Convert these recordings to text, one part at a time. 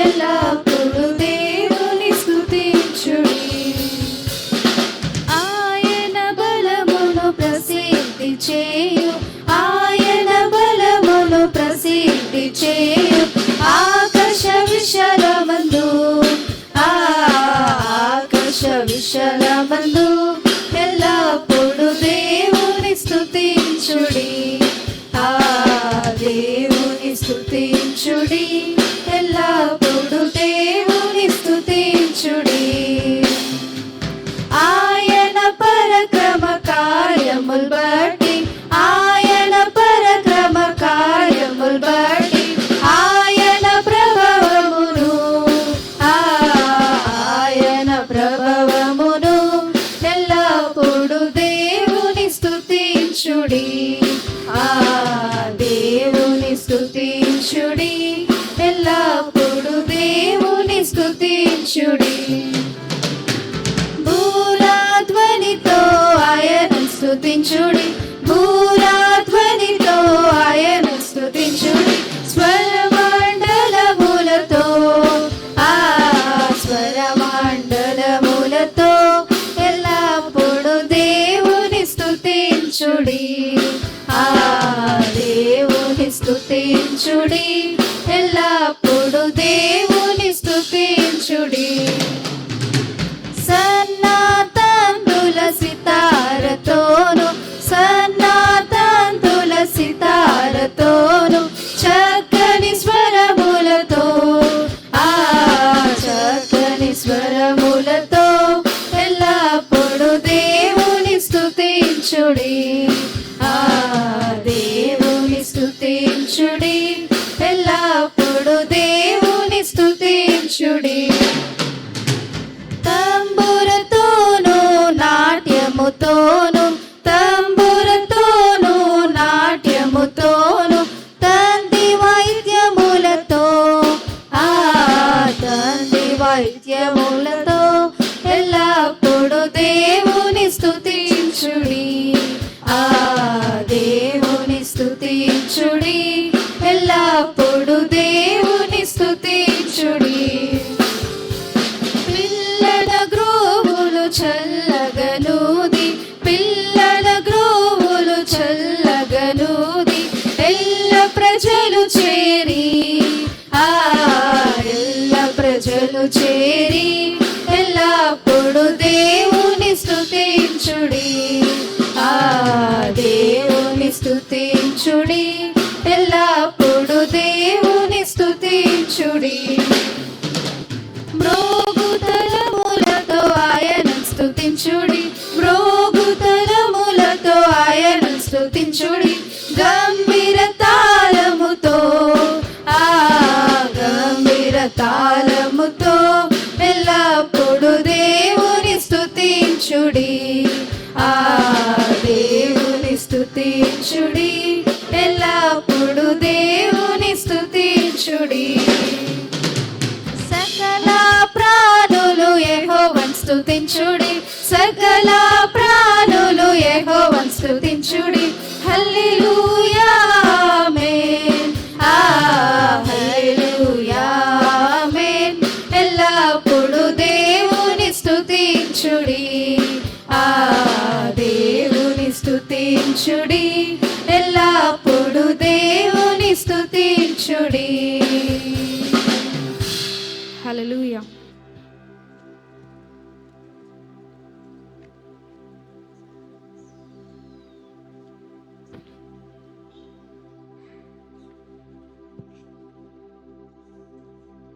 ఎల్లప్పుడు దేవుని స్తుతించుడి. ఆయన బలమును ప్రసిద్ధి చేయు, ఆయన బలమును ప్రసిద్ధి చేయు. ఆకాశ విశాలమందు, ఆకాశ విశాలమందు ఎల్లప్పుడు దేవుని స్తుతించుడి. దేవుని స్తుతించుడి, ఎల్లప్పుడు దేవుని స్తుతించుడి. ఆయన పరక్రమ కార్యముల్ బట్టి, ఆయన పరక్రమ కార్యముల్ బట్టి, ఆయన ప్రభావమును, ఆయన ప్రభావమును ఎల్లప్పుడు దేవుని స్తుతించుడి. దేవుని స్తుతించుడి, ఎల్లప్పుడు దేవుని స్తుతించుడి. భూరాధ్వనితో ఆయన స్తుతించుడి, భూరాధ్వనితో ఆయన స్తుతించుడి. స్వరమండలములతో, స్వరమండలములతో ఎల్లప్పుడు దేవుని స్తుతించుడి. దేవుని స్తుతించుడి, ఎల్లప్పుడు దేవుని స్తుతించుడి. సన్నాతంతుల సితారతోను, సన్నాతంతుల సితారతోను చక్కని స్వరములతో, చక్కని స్వరములతో ఎల్లప్పుడు దేవుని స్తుతించుడి. దేవుని స్తుతించుడి, ఎల్లప్పుడు దేవుని స్తుతించుడి. తంబురతోను నాట్యముతోను, తంబురతోను నాట్యముతోను తంతి వాయిద్యములతో, తంతి వాయిద్యములతో ఎల్లప్పుడు దేవుని స్తుతించుడి. దేవుని స్తుతించుడి, ఎల్లప్పుడు దేవుని స్తుతించుడి. పిల్లల గ్రోవులు చల్లగనూది, పిల్లల గ్రోవులు చల్లగనూది ఎల్ల ప్రజలు చేరి, ఎల్ల ప్రజలు చేరి ఎల్లప్పుడు దేవుని స్తుతించుడి. దేవుని స్తుతించుడి, ఎల్లప్పుడు దేవుని స్తుతించుడి. మ్రోగుతలములతో ఆయన స్తుతించుడి, మ్రోగుతలములతో ఆయన స్తుతించుడి. గంభీర తాళముతో, గంభీర తాళముతో ఎల్లప్పుడు దేవుని స్తుతించుడి. దేవుని స్తుతించుడి, ఎల్లప్పుడు దేవుని స్తుతించుడి. సకల ప్రాణులు యెహోవాను స్తుతించుడి, సకల ప్రాణులు యెహోవాను స్తుతించుడి. హల్లెలూయా ఆమేన్, హల్లెలూయా ఆమేన్. ఎల్లప్పుడు దేవుని స్తుతించుడి, దేవుని స్తుతించుడి, ఎల్లప్పుడు దేవుని స్తుతించుడి. హల్లెలూయా.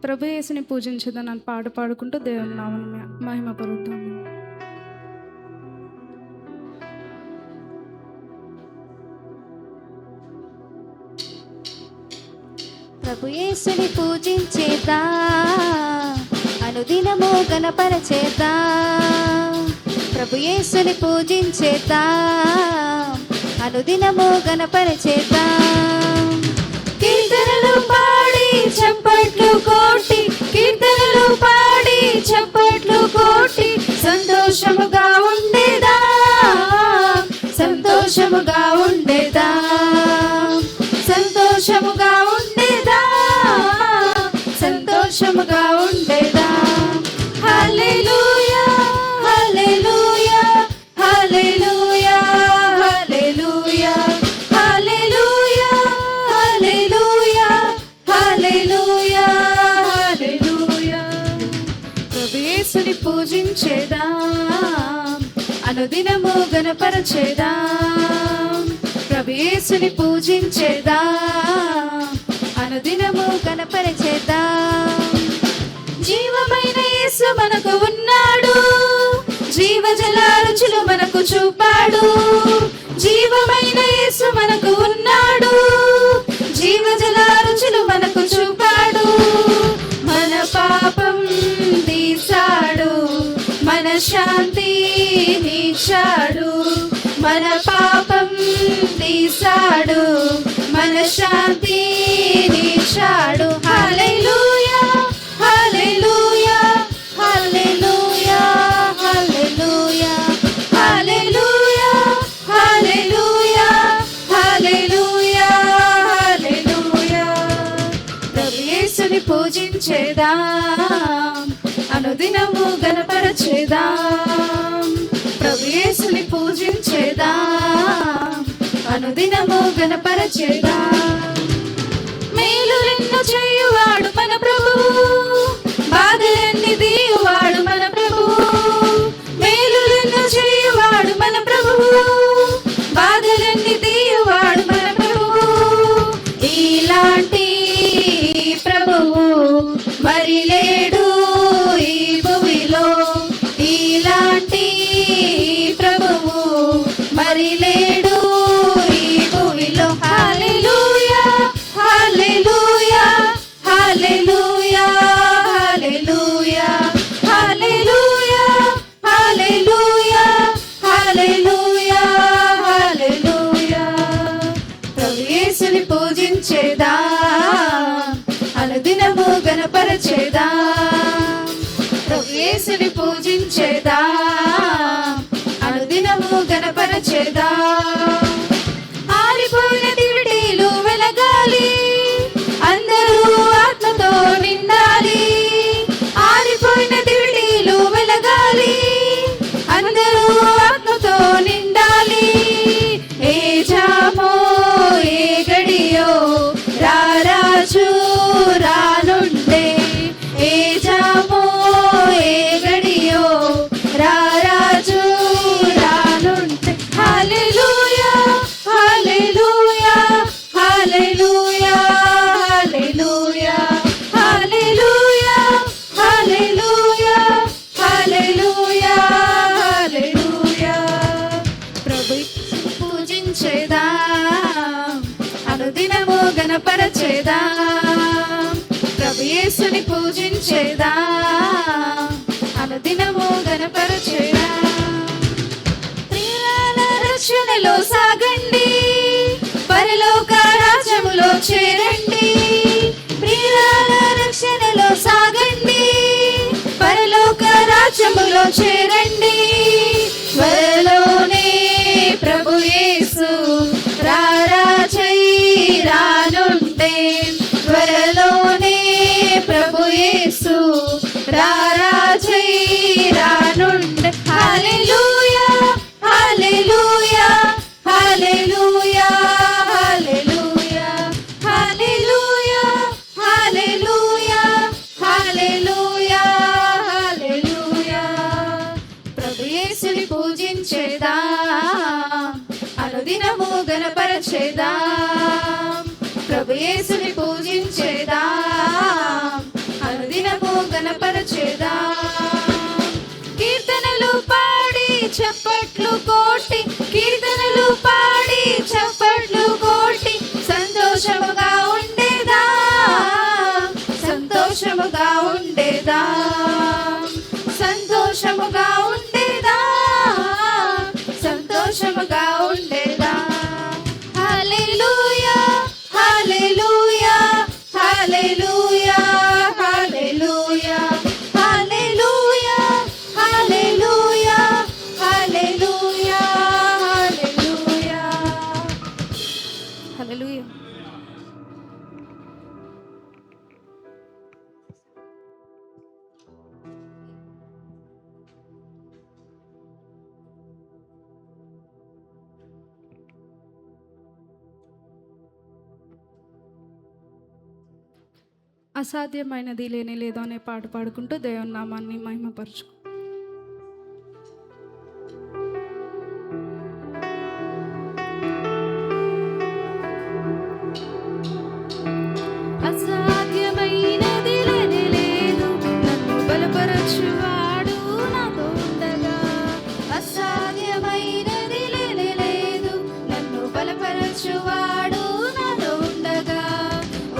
ప్రభు యేసుని పూజించదని నన్ను పాట పాడుకుంటూ దేవుని నామమున మహిమ పరుద్దాం. ప్రభు యేసుని పూజించేదా, అనుదినము గణపరచేదా. ప్రభు యేసుని పూజించేదా, అనుదినము గణపరచేదా. కీర్తనలు పాడి చప్పట్లు కొట్టి, కీర్తనలు పాడి చప్పట్లు కొట్టి సంతోషముగా ఉండేదా, సంతోషముగా ఉండేదా, సంతోషముగా ఉండేదా, సంతోష సంతోషముగా ఉండేదా. హల్లెలూయా హల్లెలూయా హల్లెలూయా హల్లెలూయా హల్లెలూయా హల్లెలూయా హల్లెలూయా హల్లెలూయా. ప్రభు యేసుని పూజించేదా, అనుదినము గణపరచేదా. ప్రభు యేసుని పూజించేదా, అనుదినము గణపరచేదా. జీవమైన యేసు మనకు ఉన్నాడు, జీవజల రుచులు మనకు చూపాడు. జీవమైన యేసు మనకు ఉన్నాడు, జీవజల రుచులు మనకు చూపాడు. మన పాపం తీసాడు, మన శాంతి నీచాడు. మన పాపం తీసాడు, మన శాంతి నీచాడు. హల్లెలూయా హల్లెలూయా హల్లెలూయా హల్లెలూయా హల్లెలూయా హల్లెలూయా హల్లెలూయా హల్లెలూయా. ప్రభు యేసుని పూజించేదా, అనుదినము గణపరచేదా. ప్రభు యేసుని పూజించేదా, అనుదినము గణపరచేదా. మేలులెన్నో చేయువాడు మన ప్రభువు, బాధలన్నీ దీయువాడు మన ప్రభువు. మేలులెన్నో చేయువాడు మన ప్రభువు, బాధలన్నీ దీయువాడు మన ప్రభువు. ఇలాంటి ప్రభువు మరి లేడు ఈ భూమిలో. ఇలాంటి ప్రభువు మరి లేడు ఈ భూమిలో. హల్లెలూయా హల్లెలూయా హల్లెలూయా హల్లెలూయా హల్లెలూయా హల్లెలూయా హల్లెలూయా హల్లెలూయా. ప్రభు యేసుని పూజించేదా, అనుదినము గణపరచేదా. ప్రభు యేసుని పూజించేదా, అనుదినము గణపరచేదా. ఆరిపోయిన దివిటీలు వెలగాలి, అందరూ ఆత్మతో నిండాలి. ఆరిపోయిన దివిటీలు వెలగాలి, అందరూ ఆత్మతో నిండాలి. ఏ జామో ఏ గడియో రారాజు రానుండే. ఏ జామో ఏ గడియో రారాజు రానుండే. హల్లెలూయా హల్లెలూయా హల్లెలూయా హల్లెలూయా హల్లెలూయా హల్లెలూయా హల్లెలూయా హల్లెలూయా. ప్రభు పూజించేదా, అనుదినము గణపరచేదా. ప్రభు యేసుని పూజించేదా, అనుదినము గణపరచేదా. ప్రియులార రక్షణలో సాగండి, పరలోక రాజ్యములో చేరండి. ప్రియులార రక్షణలో సాగండి, పరలోక రాజ్యములో చేరండి. త్వరలోనే ప్రభు యేసు రారాజై రానుండే. త్వరలోనే ప్రభు యేసు రారాజై రానుండే. హల్లెలూయా హల్లెలూయా హల్లెలూయా హల్లెలూయా హల్లెలూయా హల్లెలూయా హల్లెలూయా హల్లెలూయా. ప్రభు యేసుని పూజించేదా, అనుదినము గణపరచేదా. ప్రభు యేసుని పూజించేదా, అనుదినము గణపరచేదా. కీర్తనలు పాడి చప్పట్లు కోటి, కీర్తనలు పాడి చప్పట్లు కోటి. సంతోషముగా ఉండేదా, సంతోషముగా ఉండేదా, సంతోషముగా ఉండేదా, సంతోషముగా ఉండేదా. హల్లెలూయా హల్లెలూయా హల్లెలూయా హల్లెలూయా హల్లెలూయా హల్లెలూయా హల్లెలూయా హల్లెలూయా హల్లెలూయా. అసాధ్యమైనది లేనే లేదు అనే పాట పాడుకుంటూ దేవుని నామాన్ని మహిమపరచు. అసాధ్యమైనది లేనే లేదు, నన్ను బలపరచువాడు నాతో ఉండగా. అసాధ్యమైనది లేనే లేదు, నన్ను బలపరచువాడు నాతో ఉండగా.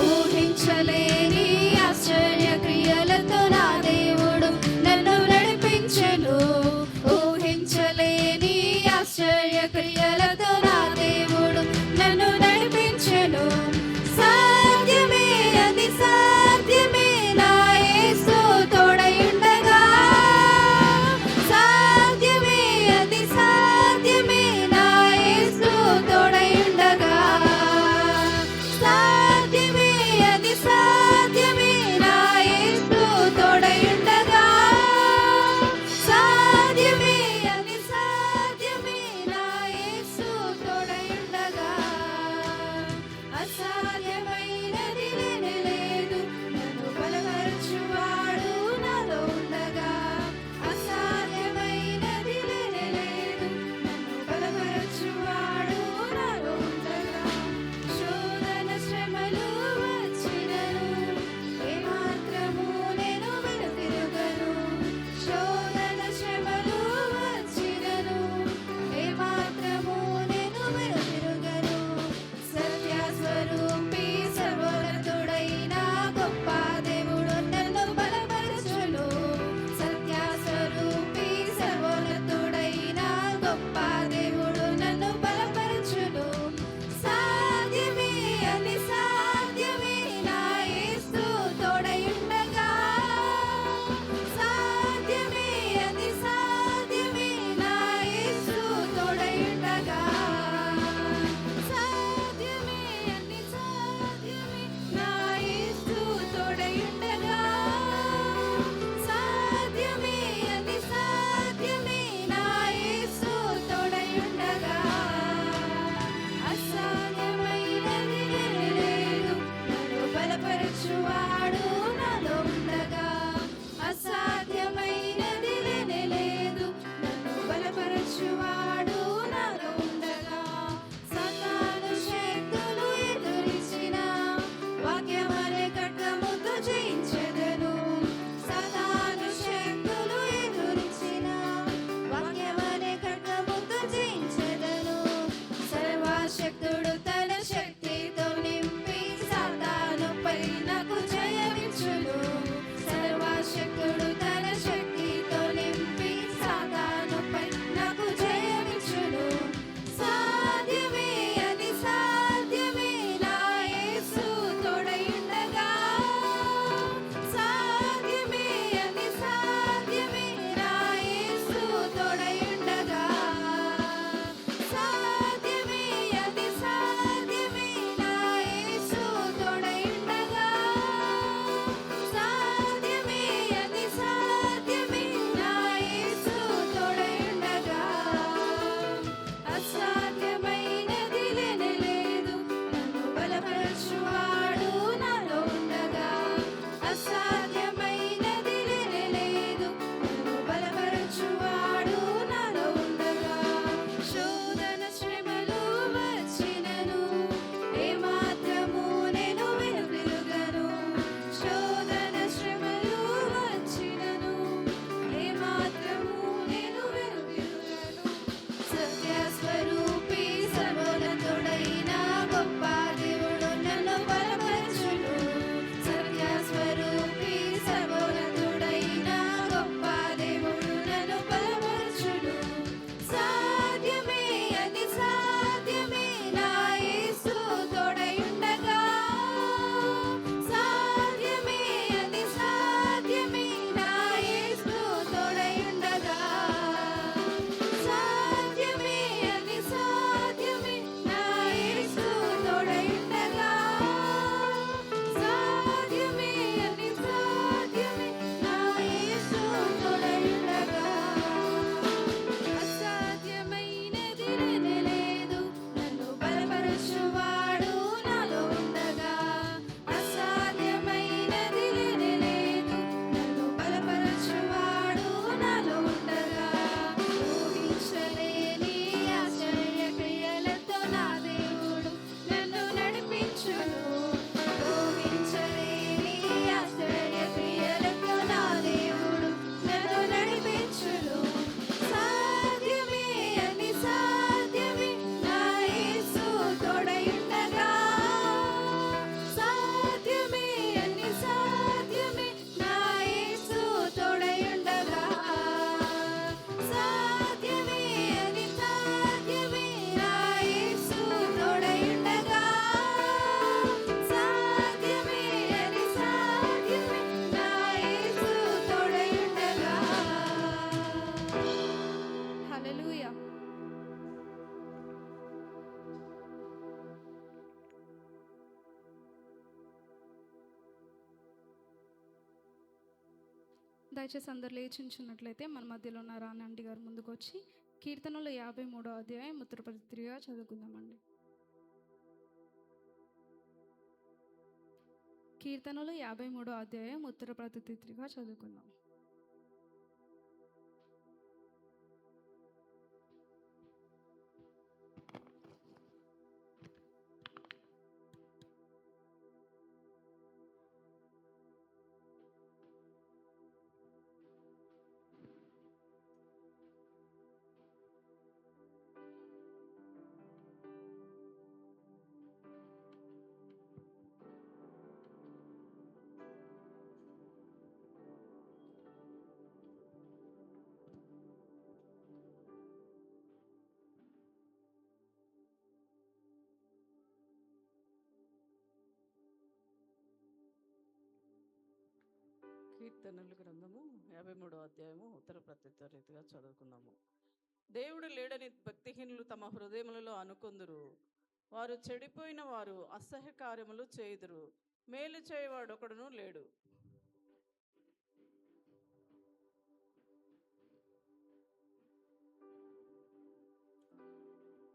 ఊహించలేని ఆశ్చర్య క్రియలతో నా దేవుడు నన్ను నడిపించెను. ఊహించలేని ఆశ్చర్య క్రియలతో నా దేవుడు నన్ను నడిపించెను. సాధ్యమే, అది సాధ్యమే, నా యేసు తోడయుండగా. సాధ్యమే, అది సాధ్యమే, నా యేసు తోడయుండగా. సాధ్యమే, అది సాధ్యమే, నా యేసు తోడయుండగా. సాధ్యమే, అది సాధ్యమే, నా యేసు తోడయుండగా. అసాధ్యమైనది లేనే లేదు, నన్ను బలపరచువాడు నాలో ఉండగా. అసాధ్యమైనది లేనే లేదు, నన్ను బలపరచువాడు నాలో ఉండగా. శోధన శ్రమలు వచ్చినను ఏమాత్రము నేను వెనుతిరుగను. శోధన శ్రమలు వచ్చినను ఏమాత్రము నేను వెనుతిరుగను. సత్య స్వరూపి సర్వోన్నతుడైన గొప్ప దేవుడు నన్ను దయచేసి అందరు లేచించున్నట్లయితే మన మధ్యలో ఉన్న రానండి గారు ముందుకు వచ్చి కీర్తనలు 53వ అధ్యాయం ఉత్తరప్రతిగా చదువుకుందామండి. కీర్తనలు 53వ అధ్యాయం ఉత్తరప్రతిగా చదువుకుందాం. కీర్తనల గ్రంథము 53వ అధ్యాయము ఉత్తర ప్రత్యుత్తర రీతిగా చదువుకుందాము. దేవుడు లేడని భక్తిహీనులు తమ హృదయములలో అనుకొందురు. వారు చెడిపోయిన వారు అసహ్య కార్యములు చేయుదురు. మేలు చేయవాడు ఒకడును లేడు.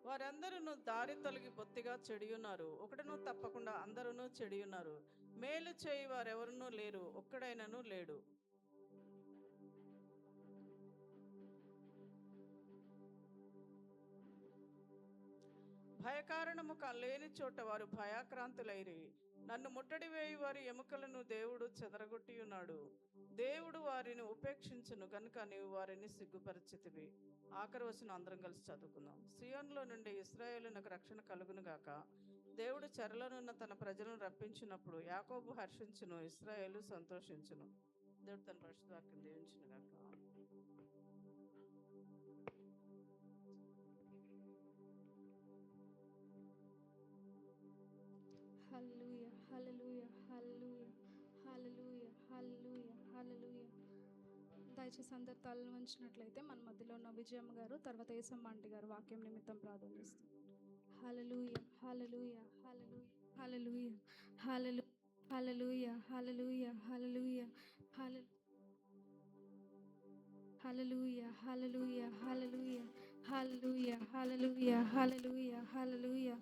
వారందరూ దారి తొలగి బొత్తిగా చెడియున్నారు. ఒకడును తప్పకుండా అందరూ చెడియున్నారు. మేలు చేయి వారెవరునూ లేరు, ఒక్కడైనను లేడు. భయకారణము లేని చోట వారు భయాక్రాంతులైరి. నన్ను ముట్టడి వేయి వారి ఎముకలను దేవుడు చెదరగొట్టి ఉన్నాడు. దేవుడు వారిని ఉపేక్షించును గనుక నీవు వారిని సిగ్గుపరిచితివి. ఆఖరి వచనం అందరం కలిసి చదువుకుందాం. సియోనులో నుండి ఇశ్రాయేలునకు రక్షణ కలుగును గాక. దేవుడు చెరలోనున్న తన ప్రజలను రప్పించినప్పుడు యాకోబు హర్షించును, ఇశ్రాయేలు సంతోషించును. దేవుడు తన పరిశుద్ధ వాక్యం దీవించును గాక. హల్లెలూయా హల్లెలూయా హల్లెలూయా హల్లెలూయా హల్లెలూయా హల్లెలూయా. దయచేసి అందరు తలలు వంచినట్లయితే మన మధ్యలో ఉన్న విజయమ్మ గారు తర్వాత ఏసమ్మ ఆంటీ గారు వాక్యం నిమిత్తం ప్రార్థనిస్తారు. హల్లెలూయా హల్లెలూయా హల్లెలూయా హల్లెలూయా హల్లెలూయా హల్లెలూయా హల్లెలూయా హల్లెలూయా హల్లెలూయా హల్లెలూయా హల్లెలూయా హల్లెలూయా హల్లెలూయా హల్లెలూయా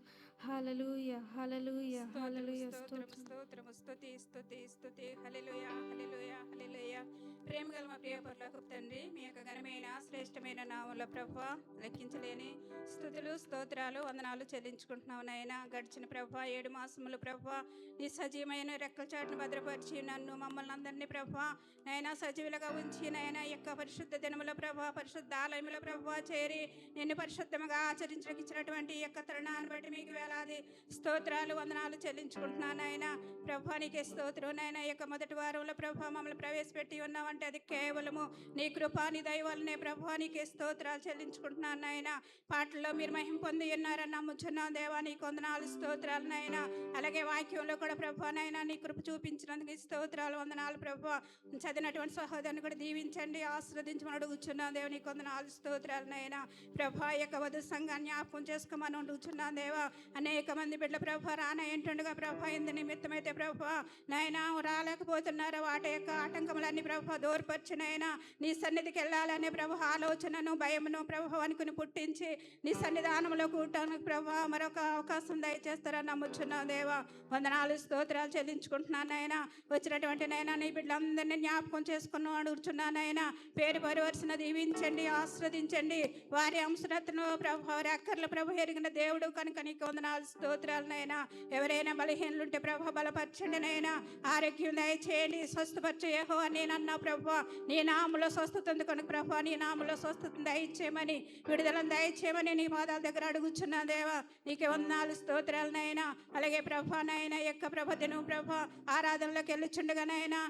హల్లెలూయా హల్లెలూయా హల్లెలూయా స్తోత్రము స్తుతి స్తుతి స్తుతి హల్లెలూయా హల్లెలూయా హల్లెలూయా. ప్రేమ గల మా ప్రియ పరలోకపు తండ్రి, మీ యొక్క ఘనమైన శ్రేష్టమైన నామములో ప్రభువా లెక్కించలేని స్తుతులు స్తోత్రాలు వందనాలు చెల్లించుకుంటున్నావు నాయనా. గడిచిన ప్రభువా 7 మాసములు ప్రభువా నీ సజీవమైన రెక్కల చాటును భద్రపరిచి నన్ను మమ్మల్ని అందరినీ ప్రభువా నైనా సజీవులుగా ఉంచి నైనా యొక్క పరిశుద్ధ దినముల ప్రభువా పరిశుద్ధ ఆలయముల ప్రభువా చేరి నిన్ను పరిశుద్ధముగా ఆచరించడానికి ఇచ్చినటువంటి ఈ యొక్క తరుణాన్ని బట్టి మీకు వేలాది స్తోత్రాలు వందనాలు చెల్లించుకుంటున్నాను నాయన. ప్రభువా నీకే స్తోత్రం నాయన. ఈ యొక్క మొదటి వారంలో ప్రభువా మమ్మల్ని ప్రవేశపెట్టి ఉన్నామంటే అది కేవలము నీ కృపా నీ దయ వల్లనే ప్రభువా నీకే స్తోత్రాలు చెల్లించుకుంటున్నాను నాయన. పాటల్లో మీరు మహిమ పొంది ఉన్నారని నమ్ముచున్నాం దేవా, నీకు వందనాలు స్తోత్రాలు నాయన. అలాగే వాక్యంలో కూడా ప్రభువా నాయన నీ కృప చూపించినందుకు ఈ స్తోత్రాలు వందనాలు ప్రభువా. చదివినటువంటి సహోదరుని కూడా దీవించండి ఆశీర్వదించమని అడుగుచున్నాం దేవా, నీకు వందనాలు స్తోత్రాలు నాయన. ప్రభా యొక్క వధు సంఘాన్ని జ్ఞాపకం చేసుకోమని అడుగుచున్నాం దేవా. అనేక మంది బిడ్డల ప్రభా రానయ్యంటుండగా ప్రభా ఇందు నిమిత్తమైతే ప్రభా నాయన రాలేకపోతున్నారు. వాటి యొక్క ఆటంకములన్నీ ప్రభా దూరపరిచినైనా నీ సన్నిధికి వెళ్ళాలనే ప్రభు ఆలోచనను భయమును ప్రభు అనుకుని పుట్టించి నీ సన్నిధానంలో కూడటానికి ప్రభా మరొక అవకాశం దయచేస్తారని నమ్ముచున్నాం దేవా. వందనాలు స్తోత్రాలు చెల్లించుకుంటున్నాను నాయన. వచ్చినటువంటి నైనా నీ బిడ్డలందరినీ జ్ఞాపకం చేసుకుని అడుగుచున్నానైనా. పేరు పరివర్సన దీవించండి ఆశీర్వదించండి. వారి అంశరత్ను ప్రభు వారి అక్కర్ల ప్రభు ఎరిగిన దేవుడు కనుక నీకు వందనాలు స్తోత్రాలు నైనా. ఎవరైనా బలహీనలుంటే ప్రభు బలపరచండి నైనా. ఆరోగ్యం దయచేయండి స్వస్థపరచు యెహోవా నేనన్నా ప్రభు నీ నామములో స్వస్థత ఉంది కనుక ప్రభు నీ నామములో స్వస్థతను దయచేయమని విడుదలను దయచేయమని నీ పాదాల దగ్గర అడుగుచున్నా దేవా. నీకే వందనాలు స్తోత్రాలు నైనా. అలాగే ప్రభా నైనా యొక్క ప్రభను ప్రభా ఆరాధనలోకి వెళ్ళుచుండగా నైనా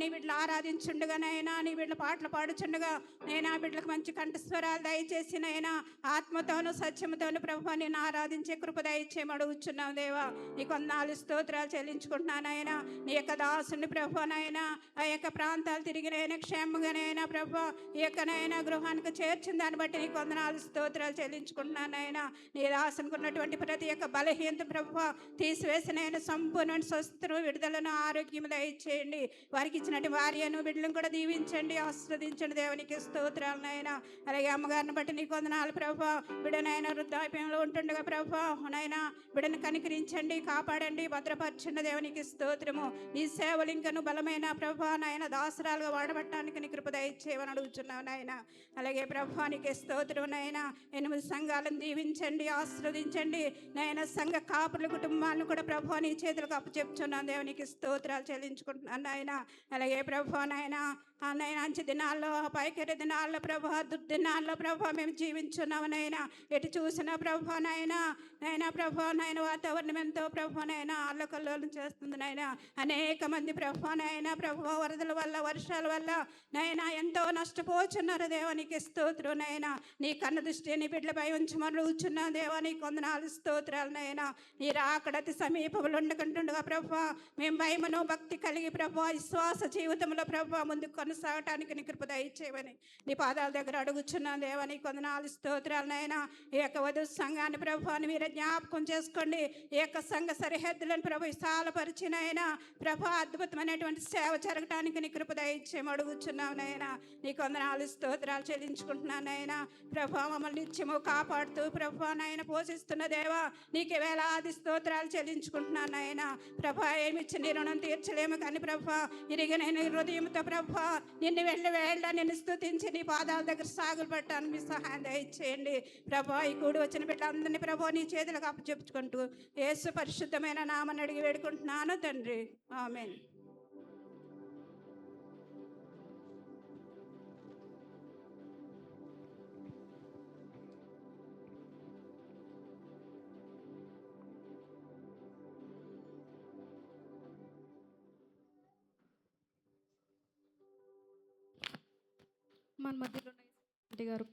నీ బిడ్డలు ఆరాధించుండగా నైనా నీ బిడ్డలు పాటలు పాడుచుండగా నైనా బిడ్డలకు మంచి కంఠస్వరాలు దయచేసి నైనా ఆత్మతోను సత్యముతోను ప్రభు నేను ఆరాధించే కృప దయచేయమని అడుగుచున్నాం దేవా. నీకు వందనాలు స్తోత్రాలు చెల్లించుకుంటున్నాను ఆయన. నీ యొక్క దాసుని ప్రభు నైనా ఆ యొక్క ప్రాంతాలు తిరిగి నైనా క్షేమంగానైనా ప్రభా ఈ యొక్కనైనా గృహానికి చేర్చిన దాన్ని బట్టి నీకు వందనాలు స్తోత్రాలు చెల్లించుకుంటున్నాను నాయనా. నీ రాసుకున్నటువంటి ప్రతి ఒక్క బలహీనత ప్రభా తీసివేసినైనా సంపూర్ణ స్వస్థను విడుదలను ఆరోగ్యం దయచేయండి. వారికి ఇచ్చినట్టు భార్యను బిడ్డలను కూడా దీవించండి, ఆస్వాదించండి. దేవునికి స్తోత్రాలు నాయనా. అలాగే అమ్మగారిని బట్టి నీకు వందనాలు ప్రభా. బిడ్డనైనా వృద్ధాప్యంలో ఉంటుండగా ప్రభా నైనా బిడ్డను కనికరించండి, కాపాడండి, భద్రపరచండి. దేవునికి స్తోత్రము. నీ సేవలు ఇంకను బలమైన ప్రభా నాయన దాసరాలుగా వాడబట్టడానికి నీ కృప దయచేయమని అడుగుతున్నావు నాయన. అలాగే ప్రభా నీకే స్తోత్రం నాయన. 8 సంఘాలను దీవించండి, ఆశీర్వదించండి నాయన. సంఘ కాపుల కుటుంబాలను కూడా ప్రభా నీ చేతులకు అప్పచెప్తున్నాను. దేవునికి స్తోత్రాలు చెల్లించుకుంటున్నాను నాయన. అలాగే ప్రభా నాయన నాయన అంచె దినాల్లో పైకెరి దినాల్లో ప్రభా దుర్దినాల్లో ప్రభా మేము జీవించున్నాము నాయన. ఎటు చూసినా ప్రభా నాయన ప్రభా నాయన వాతావరణం ఎంతో ప్రభా నాయన అల్లకల్లోలం చేస్తుంది నాయన. అనేక మంది ప్రభా నాయన ప్రభా వరదల వల్ల వర్షాల వల్ల నాయన ఎంతో నష్టపోతున్నారు. దేవానికి స్తోత్రం నాయన. నీ కన్న దృష్టి నీ బిడ్డలపై ఉంచమని అడుగుచున్నా. దేవానికి వందనాలు స్తోత్రాలు నాయన. నీ రాకడ అతి సమీపంలో ఉండకుంటుండగా ప్రభా మేము భయమును భక్తి కలిగి ప్రభా విశ్వాస జీవితంలో ప్రభా ముందుకు కొనసాగటానికి నీ కృప దయచేయమని నీ పాదాల దగ్గర అడుగుచున్నా. దేవానికి వందనాలు స్తోత్రాలు నాయన. ఈ యొక్క వధు సంఘాన్ని ప్రభాని మీరు జ్ఞాపకం చేసుకోండి. ఈ యొక్క సంఘ సరిహద్దులను ప్రభు విశాలపరిచినైనా ప్రభా అద్భుతమైనటువంటి సేవ జరగటానికి నీ కృప దయచేయమని అడుగుచున్నావు నాయన. నీకు వందనాలు స్తోత్రాలు చెల్లించుకుంటున్నాను నాయన. ప్రభా మమ్మల్ని నిత్యము కాపాడుతూ ప్రభా నాయన పోషిస్తున్న దేవా నీకు వేలాది స్తోత్రాలు చెల్లించుకుంటున్నాను నాయన. ప్రభా ఏమిచ్చి నీ రుణం తీర్చలేము కానీ ప్రభా ఇరిగిన హృదయంతో ప్రభా నిన్ను వెళ్ళ నిన్ను స్తుతించి నీ పాదాల దగ్గర సాగులు పెట్టాను. మీ సహాయం దయచేయండి ప్రభా. ఈ కూడి వచ్చిన బిడ్డలందరినీ ప్రభా నీ చేతులకు అప్పచెప్పుకుంటూ యేసు పరిశుద్ధమైన నామని అడిగి వేడుకుంటున్నాను తండ్రి. ఆమేన్. మన మధ్యలో ఆంటీ గారు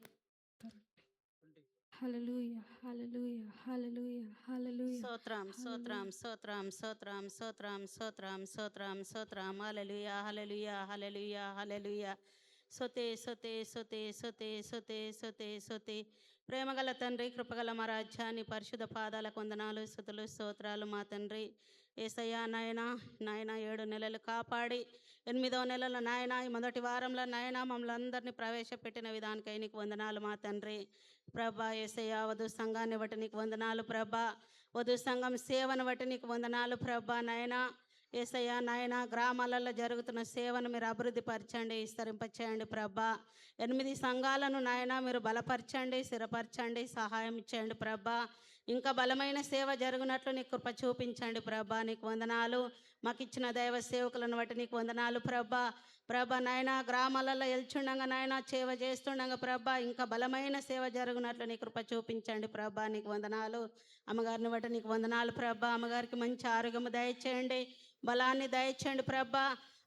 హల్లెలూయా హల్లెలూయా హల్లెలూయా హల్లెలూయా. స్తోత్రం స్తోత్రం స్తోత్రం స్తోత్రం స్తోత్రం స్తోత్రం స్తోత్రం స్తోత్రం హల్లెలూయా హల్లెలూయా హల్లెలూయా హల్లెలూయా. సొతే సొతే సొతే సొతే సొతే సొతే సొతే. ప్రేమగల తండ్రి, కృపగల మా రాజ్యాన్ని పరిశుద్ధ పాదాలకు వందనాలు, స్తుతులు, స్తోత్రాలు మా తండ్రి. యేసయ్యా నాయన 7 నెలలు కాపాడి 8వ నెలలో నాయన ఈ మొదటి వారంలో నాయన మమ్మల్ని అందరినీ ప్రవేశపెట్టిన విధానికై నీకు వందనాలు మా తండ్రి. ప్రభా యేసయ్యా వధు సంఘాన్ని బట్టి నీకు వందనాలు ప్రభా. వధు సంఘం సేవను బట్టి నీకు వందనాలు ప్రభా నాయన. యేసయ్యా నాయన గ్రామాలలో జరుగుతున్న సేవను మీరు అభివృద్ధి పరచండి, విస్తరింపచేయండి ప్రభా. 8 సంఘాలను నాయన మీరు బలపరచండి, స్థిరపరచండి, సహాయం ఇచ్చేయండి ప్రభా. ఇంకా బలమైన సేవ జరుగునట్లు నీ కృప చూపించండి ప్రభా. నీకు వందనాలు. మాకు ఇచ్చిన దైవ సేవకులను బట్టి నీకు వందనాలు ప్రభా. ప్రభా నాయన గ్రామాలలో వెళ్తుండగా నాయన సేవ చేస్తుండగా ప్రభా ఇంకా బలమైన సేవ జరుగునట్లు నీ కృప చూపించండి ప్రభా. నీకు వందనాలు. అమ్మగారిని బట్టి నీకు వందనాలు ప్రభా. అమ్మగారికి మంచి ఆరోగ్యము దయచేయండి, బలాన్ని దయచేయండి ప్రభా.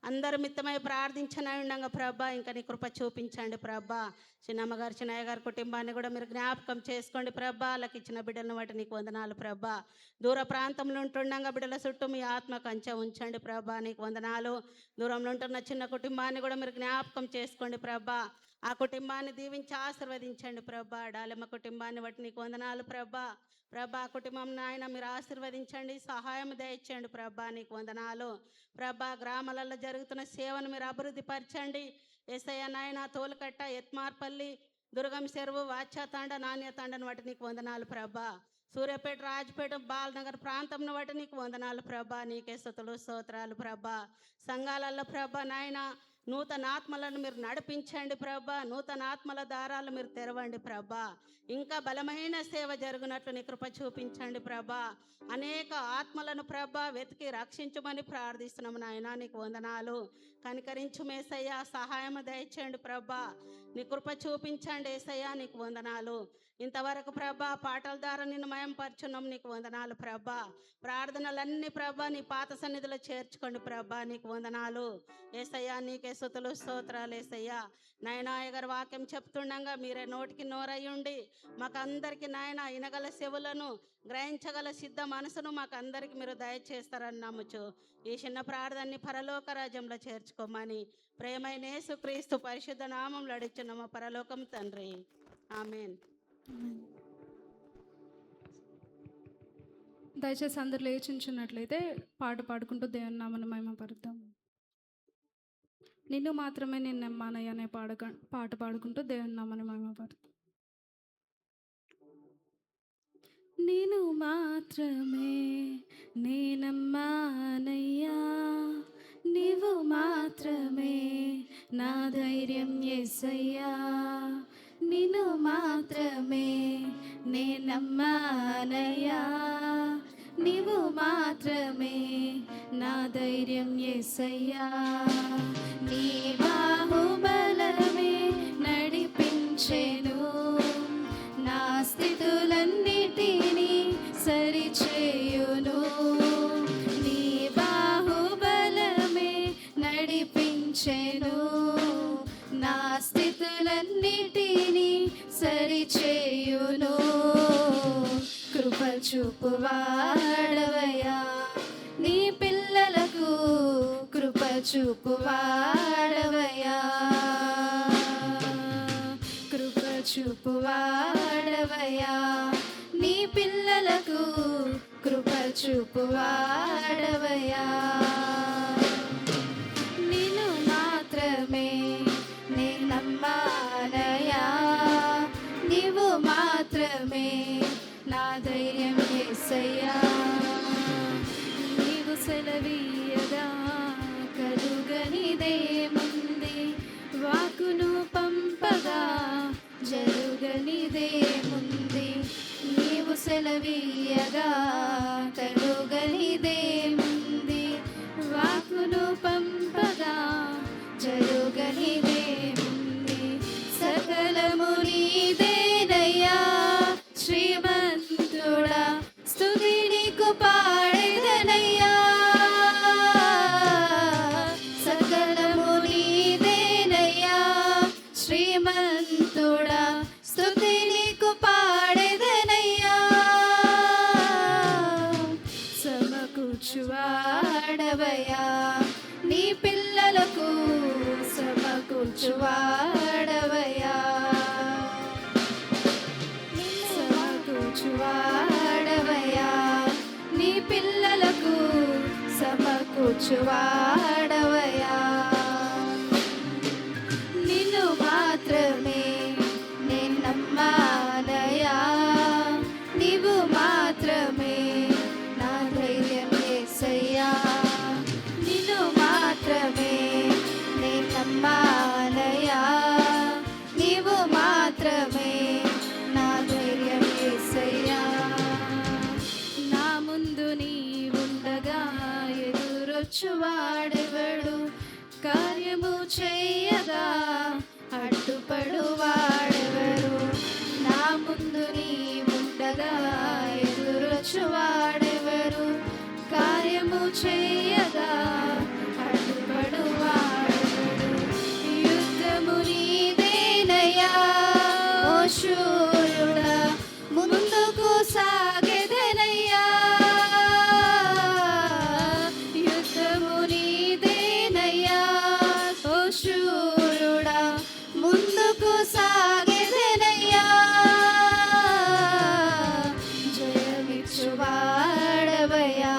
అందరు మిత్తమై ప్రార్థించిన ఉండగా ప్రభా ఇంకా నీ కృప చూపించండి ప్రభా. చిన్నమ్మగారు చిన్నయ్య గారి కుటుంబాన్ని కూడా మీరు జ్ఞాపకం చేసుకోండి ప్రభా. వాళ్ళకి ఇచ్చిన బిడ్డలను బట్టి నీకు వందనాలు ప్రభా. దూర ప్రాంతంలో ఉంటుండగా బిడ్డల చుట్టూ మీ ఆత్మ కంచె ఉంచండి ప్రభా. నీకు వందనాలు. దూరంలో ఉంటున్న చిన్న కుటుంబాన్ని కూడా మీరు జ్ఞాపకం చేసుకోండి ప్రభా. ఆ కుటుంబాన్ని దీవించి ఆశీర్వదించండి ప్రభా. డాలమ్మ కుటుంబాన్ని బట్టి నీకు వందనాలు ప్రభా. ప్రభా కుటుంబం నాయన మీరు ఆశీర్వదించండి, సహాయం దయచేయండి ప్రభా. నీకు వందనాలు ప్రభా. గ్రామాలలో జరుగుతున్న సేవను మీరు అభివృద్ధి పరచండి యేసయ్య నాయన. తోలుకట్ట, ఎత్మార్పల్లి, దుర్గం చెరువు, వాచ్యాతాండ, నాణ్యతాండను బట్టి నీకు వందనాలు ప్రభా. సూర్యాపేట, రాజపేట, బాలనగర్ ప్రాంతంను బట్టి నీకు వందనాలు ప్రభా. నీకే స్తుతులు స్తోత్రాలు ప్రభా. సంఘాలలో ప్రభా నాయన నూతన ఆత్మలను మీరు నడిపించండి ప్రభా. నూతన ఆత్మల దారాలు మీరు తెరవండి ప్రభా. ఇంకా బలమైన సేవ జరుగునట్లు నీ కృప చూపించండి ప్రభా. అనేక ఆత్మలను ప్రభా వెతికి రక్షించమని ప్రార్థిస్తున్నాము నాయన. నీకు వందనాలు. కనికరించు యేసయ్య, సహాయం దయచేయండి ప్రభా. నీ కృప చూపించండి యేసయ్య. నీకు వందనాలు. ఇంతవరకు ప్రభా పాటల ద్వారా నిన్ను మయంపరచున్నాం. నీకు వందనాలు ప్రభా. ప్రార్థనలన్నీ ప్రభా నీ పాత సన్నిధిలో చేర్చుకోండి ప్రభా. నీకు వందనాలు యేసయ్యా. నీకే స్తుతులు స్తోత్రాలు యేసయ్యా. నాయనా గారి వాక్యం చెప్తుండగా మీరే నోటికి నోరయ్యుండి మాకందరికి నాయన వినగల చెవులను, గ్రహించగల సిద్ధ మనసును మాకందరికి మీరు దయచేస్తారని నమ్ముచు ఈ చిన్న ప్రార్థనని పరలోక రాజ్యంలో చేర్చుకోమని ప్రేమైన యేసుక్రీస్తు పరిశుద్ధ నామంలో అడుగుచున్న మా పరలోకం తండ్రి, ఆమేన్. దయచేసి అందరు లేచించున్నట్లయితే పాట పాడుకుంటూ దేవుని నామమును మహిమపరుద్దాం. నిన్ను మాత్రమే నేను నమ్మానయ్య అనే పాట పాడుకుంటూ దేవుని నామమును మహిమపరుద్దాం. నిన్ను మాత్రమే నేనమ్మానయ్యా, నీవు మాత్రమే నా ధైర్యం యేసయ్యా. నిన్ను మాత్రమే నేనమ్మానయ్యా, నీవు మాత్రమే నా ధైర్యం యేసయ్యా. నీ బాహుబలమే నడిపించెను, నా స్థితులన్నిటినీ సరిచేయును. నీ బాహుబలమే నడిపించెను, నా స్థితులన్నిటినీ సరిచేయును. కృప చూపువాడవయ్యా, నీ పిల్లలకు కృప చూపువాడవయ్యా, కృప చూపువాడవయ్యా, నీ పిల్లలకు కృప చూపువాడవయ్యా. నిన్ను మాత్రమే నేను నమ్మానయ్యా, నీవు మాత్రమే నా ధైర్యం యేసయ్యా. నీవు సెలవీయగా కలుగనిదేముంది, వాకును పంపగా జరుగనిదేముంది. నీవు సెలవీయగా కలుగనిదేముంది, వాకును పంపగా జరుగనిదేముంది. సకలము నీదేనయ్యా శ్రీమంతుడా, స్తుతి నీకు పాడెదనయ్యా. సకలము నీదేనయ్యా శ్రీమంతుడా, స్తుతి నీకు పాడెదనయ్యా. సమకూర్చువాడవయ్యా, నీ పిల్లలకు సమకూర్చువాడవయ్యా, సమకూర్చువాడవయ్యా, నీ పిల్లలకు సమకూర్చువాడవయ్యా. నిన్ను మాత్రమే నేను నమ్మానయ్యా, నీవు మాత్రమే నా ధైర్యం యేసయ్యా. నిన్ను మాత్రమే నేను నమ్మానయ్యా, నీవు మాత్రమే నా ధైర్యం యేసయ్యా. నా ముందు నీవుండగా ఎదురొచ్చువాడెవడు, కార్యము చేయగా అడ్డుపడువాడెవడు. నా ముందు నీవుండగా ఎదురొచ్చువాడెవడు, కార్యము చేయగా అడ్డుపడువాడెవడు. యుద్ధము నీదేనయ్యా ఓ శూరుడా, ముందుకు సాగెదనయ్యా. యుద్ధము నీదేనయ్యా ఓ శూరుడా, ముందుకు సాగెదనయ్యా. జయమిచ్చువాడవయ్యా,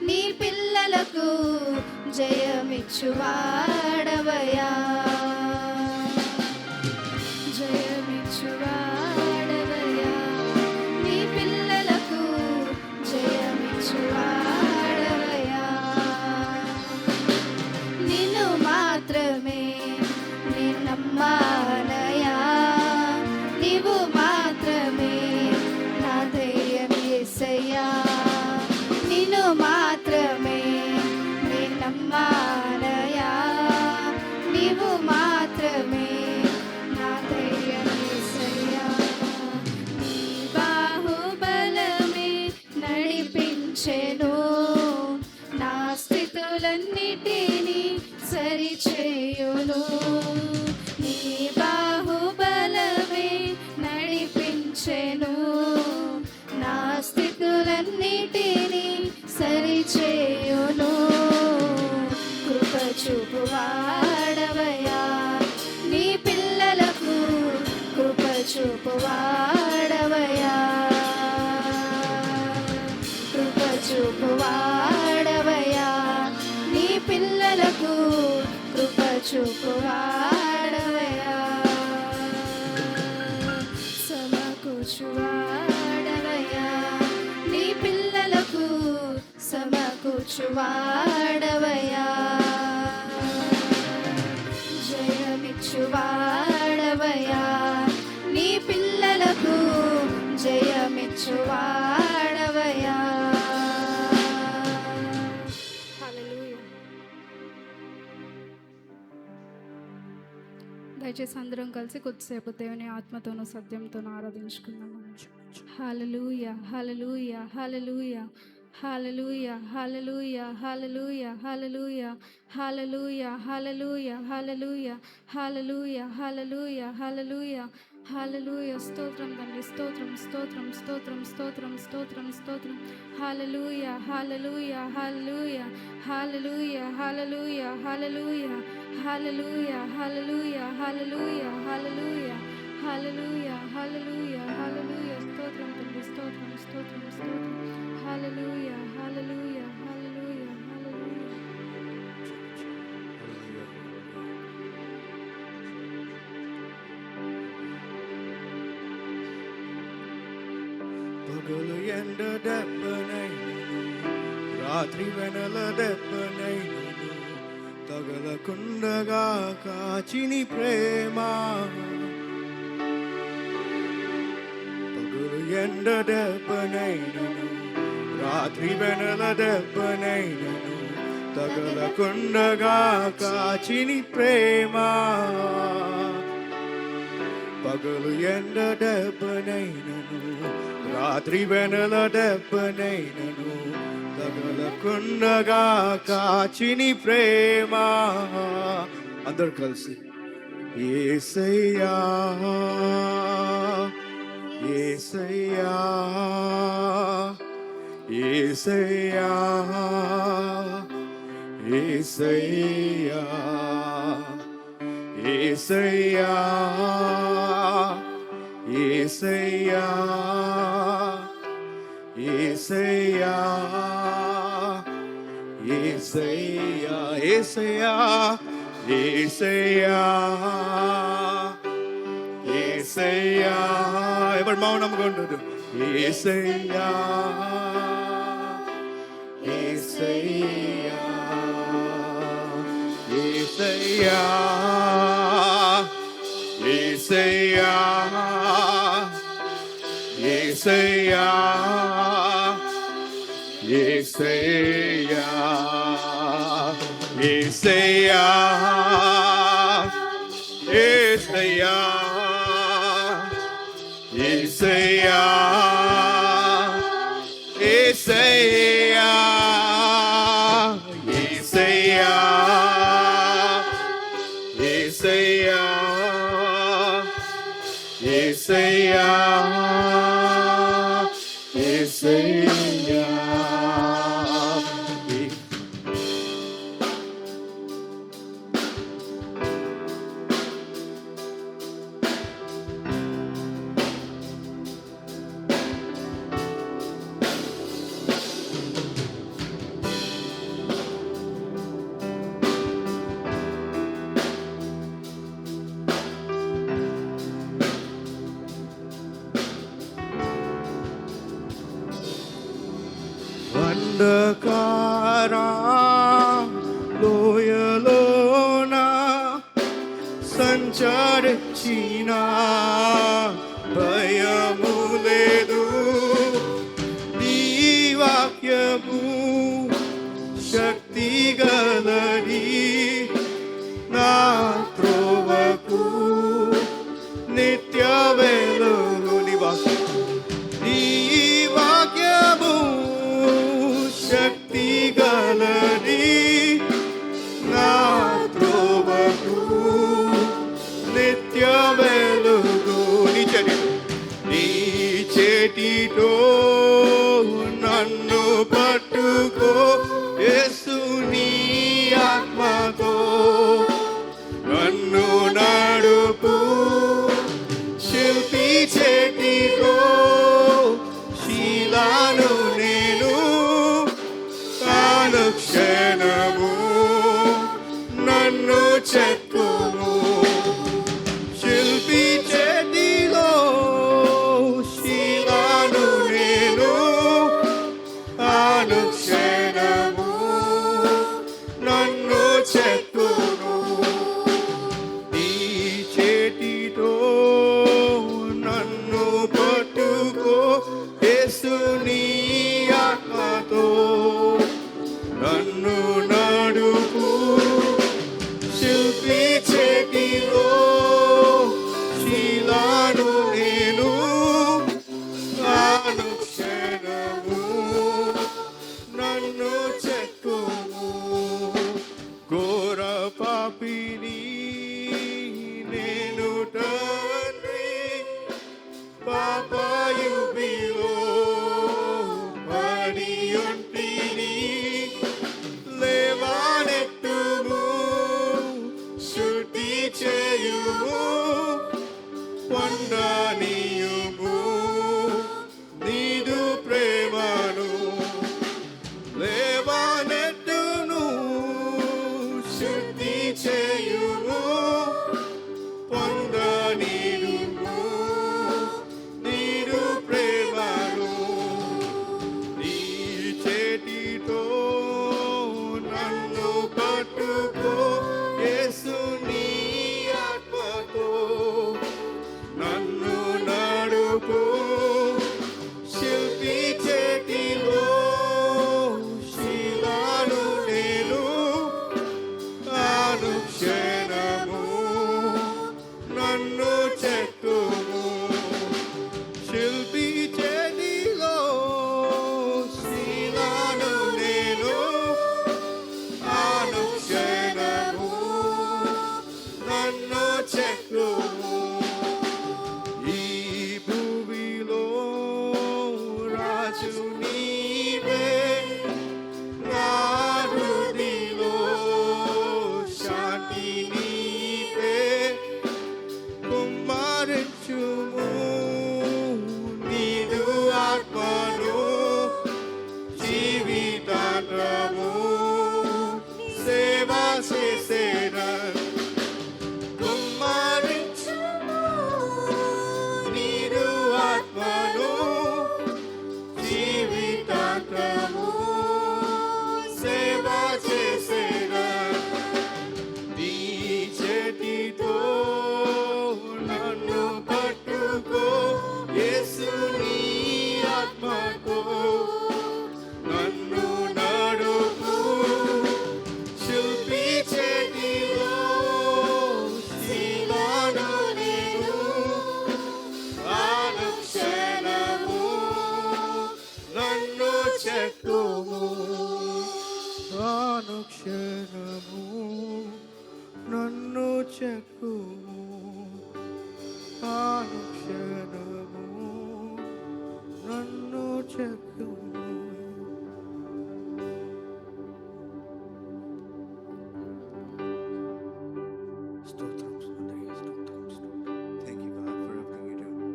నీ పిల్లలకు జయమిచ్చువాడవయ్యా, జయమిచ్చువాడవయ్యా, నీ పిల్లలకు జయమిచ్చువాడవయ్యా. నిన్ను మాత్రమే నేను నమ్మానయ్యా, నీవు మాత్రమే నా ధైర్యం యేసయ్యా. నిన్ను మాత్రమే నేను నమ్మానయ్యా, నీవు మాత్రమే నా ధైర్యం యేసయ్యా. చూపువాడవయ్యా, కృప చూపువాడవయ్యా, నీ పిల్లలకు కృప చూపువాడవయ్యా, సమకూర్చువాడవయ్యా, నీ పిల్లలకు సమకూర్చువాడవయ్యా, జయమిచ్చువాడవయ్యా, నీ పిల్లలకు జయమిచ్చువాడవయ్యా. హల్లెలూయా. దయచేసి అందరం కలిసి కొద్దిసేపు దేవుని ఆత్మతోనూ సత్యంతోనూ ఆరాధించుకుందాం. హల్లెలూయా, హల్లెలూయా, హల్లెలూయా, హల్లెలూయా, హల్లెలూయా, హల్లెలూయా, హల్లెలూయా, హల్లెలూయా, హల్లెలూయా, హల్లెలూయా, హల్లెలూయా, హల్లెలూయా, హల్లెలూయా, హల్లెలూయా. స్తోత్రం తండ్రి, స్తోత్రం, స్తోత్రం, స్తోత్రం, స్తోత్రం, స్తోత్రం, స్తోత్రం. హల్లెలూయా, హల్లెలూయా, హల్లెలూయా, హల్లెలూయా, హల్లెలూయా, హల్లెలూయా, హల్లెలూయా, హల్లెలూయా, హల్లెలూయా, హల్లెలూయా, హల్లెలూయా, హల్లెలూయా, హల్లెలూయా. స్తోత్రం తండ్రి, స్తోత్రం, స్తోత్రం, స్తోత్రం. హల్లెలూయా, హల్లెలూయా, హల్లెలూయా, హల్లెలూయా. పగలు ఎండ దెబ్బనైనను, రాత్రి వెనల దెబ్బనైనను, తగలకుండగా కాచిని ప్రేమ. పగలు ఎండ దెబ్బనైనను, రాత్రి వెనల దెబ్బనైనను, తగలకుండగా కాచిని ప్రేమ. పగలు ఎండ దెబ్బనైనను, రాత్రి వెనల దెబ్బనైనను, తగలకుండగా కాచిని ప్రేమ. అందరు కలిసి యేసయ్యా, యేసయ్యా, యేసయ్యా, యేసయ్యా, యేసయ్యా, యేసయ్యా, యేసయ్యా, యేసయ్యా, యేసయ్యా, యేసయ్యా, యేసయ్యా. ఎవరు మౌనంగా ఉండదు? యేసయ్యా, యేసయ్యా, యేసయ్యా, యేసయ్యా, యేసయ్యా, యేసయ్యా, యేసయ్యా, యేసయ్యా, యేసయ్యా, యేసయ్యా, యేసయ్యా, యేసయ్యా, యేసయ్యా, యేసయ్యా. అంధకార లోయలోన సంచరించిన భయము లేదు, నీ వాక్యము శక్తి గలది, నా త్రోవకు నిత్య వెలుగు. నీ వాక్యము శక్తి గలది, నా త్రోవకు నిత్య వెలుగు. నీ చేతితో నన్ను పట్టుకో యేసు, నీ ఆత్మతో నన్ను నడుపు, శిల్పి చేయుము పొందనీయుము నీదు ప్రేమను లేవనెత్తును శుద్ధి చేయుము పొందనీయుము నీదు ప్రేమను నీ చేతితో నన్ను పట్టుకో యేసు నీ ఆత్మతో నన్ను నడుపు శిల్పి చేతిలో శిలను నేను అనుక్షణము నన్ను చెక్కుము శిల్పి చేతిలో శిలను నేను అనుక్షణము నన్ను చెక్కుము ఈ భూమిలో రాజు నీవే నా హృదిలో శాంతి నీవే కుమ్మరించుము నీదు ఆత్మను జీవితాంతము సేవ చేసేనా కుమ్మరించుము నీదు ఆత్మను జీవితాంతము సేవ చేసేనా నీ చేతితో నన్ను పట్టుకో యేసు నీ ఆత్మతో నన్ను నడుపు శిల్పి చేతిలో శిలను నేను అనుక్షణము నన్ను చెక్కుము అనుక్షణము నన్ను చెక్కుము అనుక్షణము నన్ను చెక్కుము స్తోత్రం స్తోత్రం స్తోత్రం స్తోత్రం. Thank you, God, for everything you do.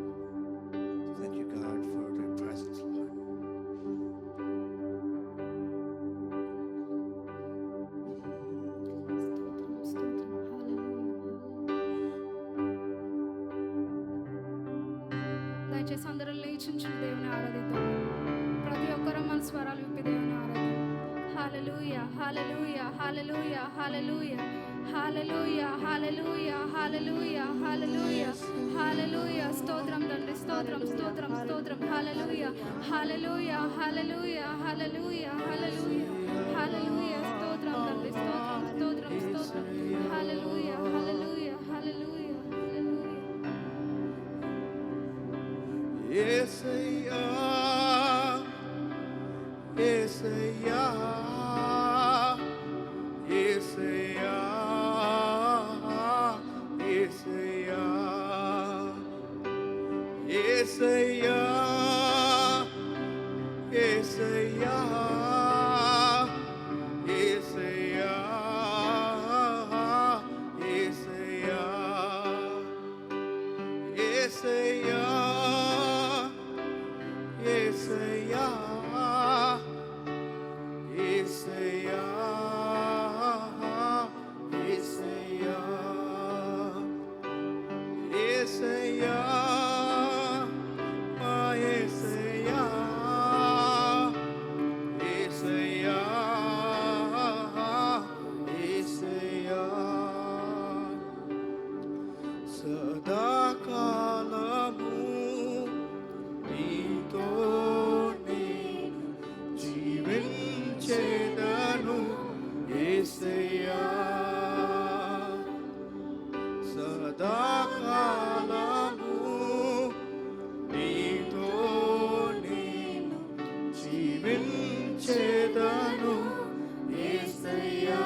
Thank you, God, for your presence, Lord. దయచేసి అందరూ లేచించిన దేవుని ఆరాధిద్దాం. ప్రతి ఒక్కరూ మన స్వరాలు విప్పి దేవుని ఆరాధిద్దాం. హల్లెలూయా హల్లెలూయా హల్లెలూయా హల్లెలూయా హల్లెలూయా హల్లెలూయా హల్లెలూయా హల్లెలూయా హల్లెలూయా స్తోత్రం తండ్రి స్తోత్రం స్తోత్రం స్తోత్రం హల్లెలూయా హల్లెలూయా హల్లెలూయా హల్లెలూయా హల్లెలూయా హల్లెలూయా స్తోత్రం తండ్రి స్తోత్రం స్తోత్రం స్తోత్రం హల్లెలూయా హల్లెలూయా హల్లెలూయా హల్లెలూయా. యేసయ్యా యేసయ్యా యేసయ్యా యేసయ్యా యేసయ్యా యేసయ్యా యేసయ్యా యేసయ్యా యేసయ్యా యేసయ్యా యేసయ్యా యేసయ్యా యేసయ్యా మా యేసయ్యా యేసయ్యా యేసయ్యా సదాకాలము నీతో నేను జీవించేదను యేసయ్యా సదాకాలము నీతో నేను జీవించేదను యేసయ్యా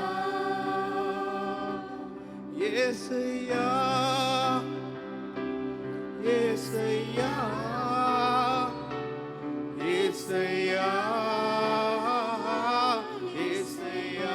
యేసయ్యా యేసయ్యా యేసయ్యా యేసయ్యా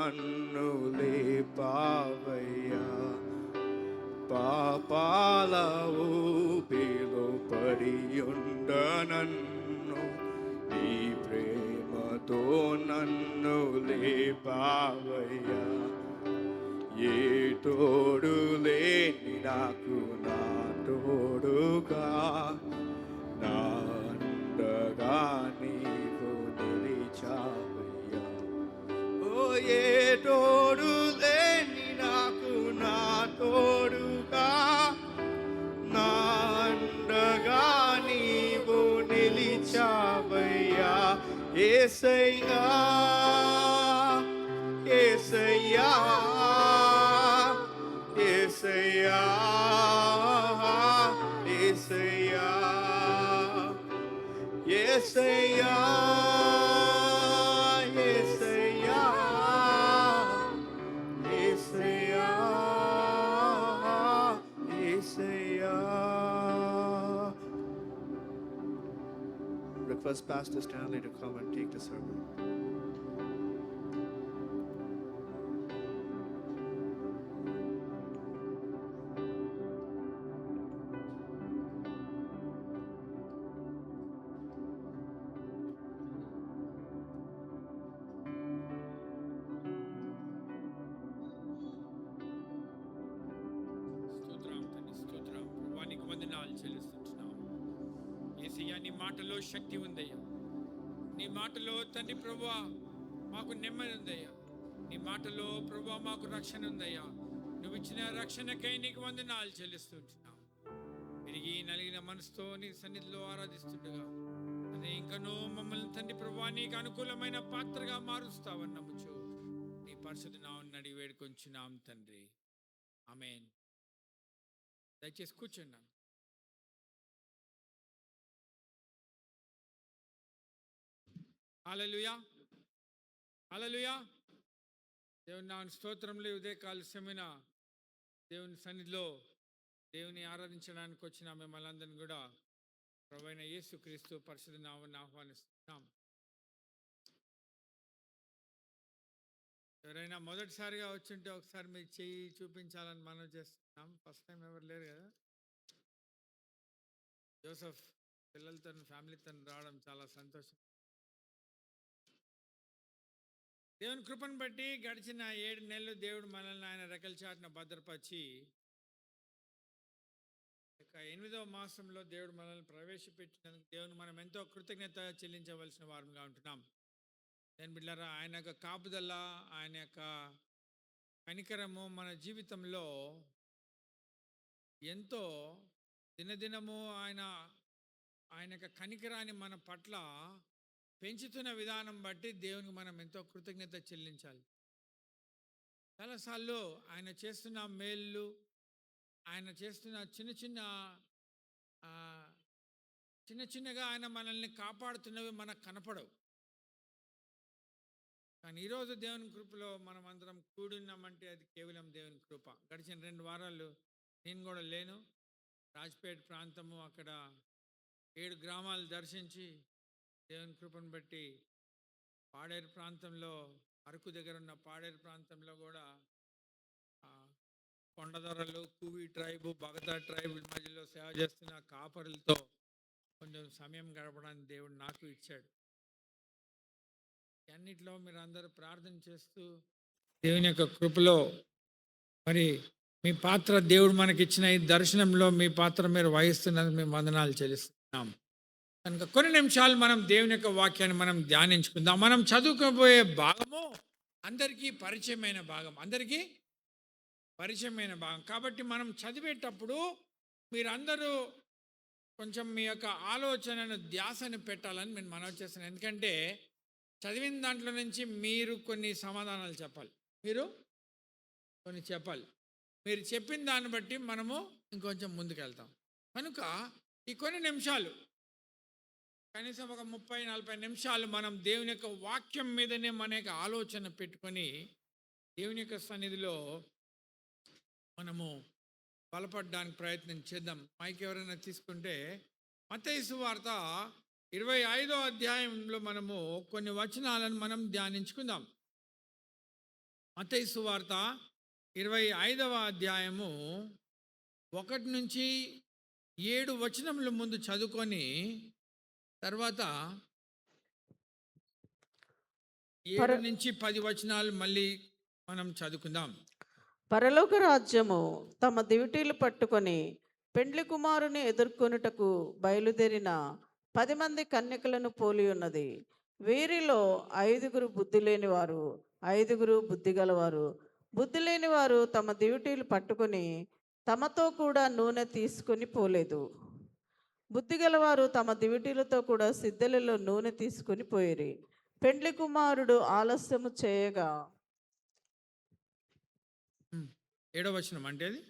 నన్ను లేపావయ్యా. పాపాల ఊపిలో పడియుండ నన్ను నీ ప్రేమతో నన్ను లేపావయ్యా. ఏ తోడు లేని నాకు నా తోడుగా నా అండగా నీవు నిలిచావయ్యా. ఓ ఏ తోడు లేని నాకు నా తోడుగా నా అండగా నీవు నిలిచావయ్యా. యేసయ్యా యేసయ్యా యేసయ్యా యేసయ్యా యేసయ్యా యేసయ్యా యేసయ్యా యేసయ్యా. Request Pastor Stanley to come and take the sermon. స్తోత్రం తండ్రి, స్తోత్రం ప్రభువా, నీకు వందనాలు చెల్లిస్తున్నాం. యేసయ్యా, నీ మాటలో శక్తి ఉందయ్యా. నీ మాటలో తండ్రి ప్రభువా మాకు నెమ్మది ఉందయ్యా. నీ మాటలో ప్రభువా మాకు రక్షణ ఉందయ్యా. నువ్వు ఇచ్చిన రక్షణకై నీకు వందనాలు చెల్లిస్తుంటున్నాం. తిరిగి నలిగిన మనసుతో నీ సన్నిధిలో ఆరాధిస్తుండగా అది ఇంకనూ మమ్మల్ని తండ్రి ప్రభువా నీకు అనుకూలమైన పాత్రగా మారుస్తావని నమ్ముచు నీ పరిశుద్ధ నామమున అడిగి వేడుకొంచున్నాం తండ్రి. ఆమేన్. దయచేసి కూర్చోండి. హల్లెలూయా, హల్లెలూయా. దేవుని నామమున స్తోత్రములు. ఉదయకాల సమయన దేవుని సన్నిధిలో దేవుని ఆరాధించడానికి వచ్చిన మిమ్మల్ని అందరినీ కూడా ప్రభువైన యేసుక్రీస్తు పరిశుద్ధ నామమున ఆహ్వానిస్తున్నాం. ఎవరైనా మొదటిసారిగా వచ్చుంటే ఒకసారి మీరు చెయ్యి చూపించాలని మనం చేస్తున్నాం. ఫస్ట్ టైం ఎవరు లేరు కదా. జోసఫ్ పిల్లలతో ఫ్యామిలీతో రావడం చాలా సంతోషం. దేవుని కృపను బట్టి గడిచిన 7 నెలలు దేవుడు మనల్ని ఆయన రెక్కల చాటున భద్రపరిచి 8వ మాసంలో దేవుడు మనల్ని ప్రవేశపెట్టినందుకు దేవుని మనం ఎంతో కృతజ్ఞత చెల్లించవలసిన వారంగా ఉంటున్నాం. నేను బిడ్డలారా, ఆయన యొక్క కాపుదల, ఆయన యొక్క కనికరము మన జీవితంలో ఎంతో దినదినము ఆయన యొక్క కనికరాన్ని మన పట్ల పెంచుతున్న విధానం బట్టి దేవునికి మనం ఎంతో కృతజ్ఞత చెల్లించాలి. చాలాసార్లు ఆయన చేస్తున్న మేళ్ళు, ఆయన చేస్తున్న చిన్నగా ఆయన మనల్ని కాపాడుతున్నవి మనకు కనపడవు. కానీ ఈరోజు దేవుని కృపలో మనం అందరం కూడున్నామంటే అది కేవలం దేవుని కృప. గడిచిన 2 వారాలు నేను కూడా లేను. రాజ్పేట్ ప్రాంతము, అక్కడ 7 గ్రామాలు దర్శించి దేవుని కృపను బట్టి పాడేరు ప్రాంతంలో, అరకు దగ్గర ఉన్న పాడేరు ప్రాంతంలో కూడా కొండదొరలు, కూవి ట్రైబు, బగదా ట్రైబ్ మధ్యలో సేవ చేస్తున్న కాపరులతో కొంచెం సమయం గడపడానికి దేవుడు నాకు ఇచ్చాడు. అన్నిట్లో మీరు అందరూ ప్రార్థన చేస్తూ దేవుని యొక్క కృపలో మరి మీ పాత్ర దేవుడు మనకిచ్చిన ఈ దర్శనంలో మీ పాత్ర మీరు వహిస్తున్నందుకు మేము వందనాలు చెల్లిస్తున్నాం. కనుక కొన్ని నిమిషాలు మనం దేవుని యొక్క వాక్యాన్ని మనం ధ్యానించుకుందాం. మనం చదువుకోబోయే భాగము అందరికీ పరిచయమైన భాగం కాబట్టి మనం చదివేటప్పుడు మీరందరూ కొంచెం మీ యొక్క ఆలోచనను, ధ్యాసను పెట్టాలని నేను మనవి చేస్తున్నాను. ఎందుకంటే చదివిన దాంట్లో నుంచి మీరు కొన్ని సమాధానాలు చెప్పాలి, మీరు కొన్ని చెప్పాలి. మీరు చెప్పిన దాన్ని బట్టి మనము ఇంకొంచెం ముందుకెళ్తాం. కనుక ఈ కొన్ని నిమిషాలు, కనీసం ఒక 30-40 నిమిషాలు మనం దేవుని యొక్క వాక్యం మీదనే మన యొక్క ఆలోచన పెట్టుకొని దేవుని యొక్క సన్నిధిలో మనము బలపడడానికి ప్రయత్నం చేద్దాం. మైక్ ఎవరైనా తీసుకుంటే మత్తయి సువార్త 25వ అధ్యాయంలో మనము కొన్ని వచనాలను మనం ధ్యానించుకుందాం. మత్తయి సువార్త 25వ అధ్యాయము 1 నుంచి 7 వచనముల ముందు చదువుకొని తర్వాత 7 నుంచి 10 వచనాలు మళ్ళీ మనం చదువుకుందాం. పరలోక రాజ్యము తమ దివిటీలు పట్టుకొని పెండ్లి కుమారుని ఎదుర్కొనుటకు బయలుదేరిన 10 మంది కన్యకలను పోలి ఉన్నది. వీరిలో 5 బుద్ధి లేనివారు, 5 బుద్ధి గలవారు. బుద్ధి లేనివారు తమ దివిటీలు పట్టుకొని తమతో కూడా నూనె తీసుకొని పోలేదు. బుద్ధి గలవారు తమ దివిటీలతో కూడా సిద్ధెలలో నూనె తీసుకొని పోయిరి. పెండ్లి కుమారుడు ఆలస్యము చేయగా 7వ వచనం అంటే అది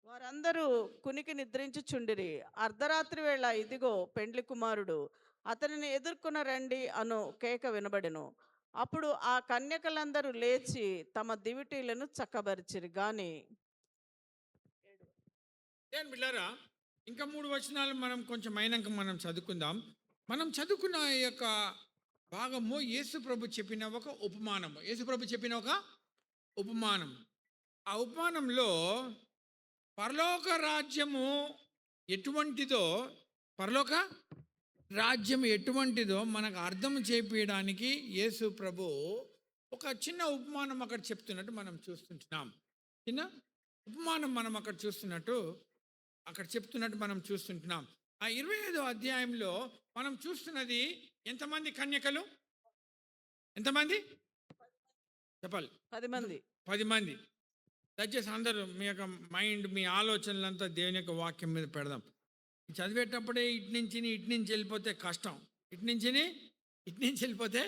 వారందరూ కునికి నిద్రించుచుండిరి. అర్ధరాత్రి వేళ ఇదిగో పెండ్లి కుమారుడు, అతనిని ఎదుర్కొన రండి అను కేక వినబడెను. అప్పుడు ఆ కన్యకలందరూ లేచి తమ దివిటీలను చక్కబరిచిరి. గాని ఏం బిడ్డారా, ఇంకా 3 వచనాలు మనం కొంచెం అయినాక మనం చదువుకుందాం. మనం చదువుకున్న ఈ యొక్క భాగము యేసు ప్రభు చెప్పిన ఒక ఉపమానము. యేసు ప్రభు చెప్పిన ఒక ఉపమానం. ఆ ఉపమానంలో పరలోక రాజ్యము ఎటువంటిదో, పరలోక రాజ్యం ఎటువంటిదో మనకు అర్థం చేపించడానికి యేసు ప్రభు ఒక చిన్న ఉపమానం అక్కడ చెప్తున్నట్టు మనం చూస్తుంటున్నాం. చిన్న ఉపమానం మనం అక్కడ చెప్తున్నట్టు మనం చూస్తుంటున్నాం. ఆ 25వ అధ్యాయంలో మనం చూస్తున్నది ఎంతమంది కన్యకలు? ఎంతమంది చెప్పాలి? 10 మంది. 10 మంది. దయచేసి అందరూ మీ యొక్క మైండ్, మీ ఆలోచనలంతా దేవుని యొక్క వాక్యం మీద పెడదాం. చదివేటప్పుడే ఇటు నుంచి వెళ్ళిపోతే కష్టం. ఇటు నుంచి వెళ్ళిపోతే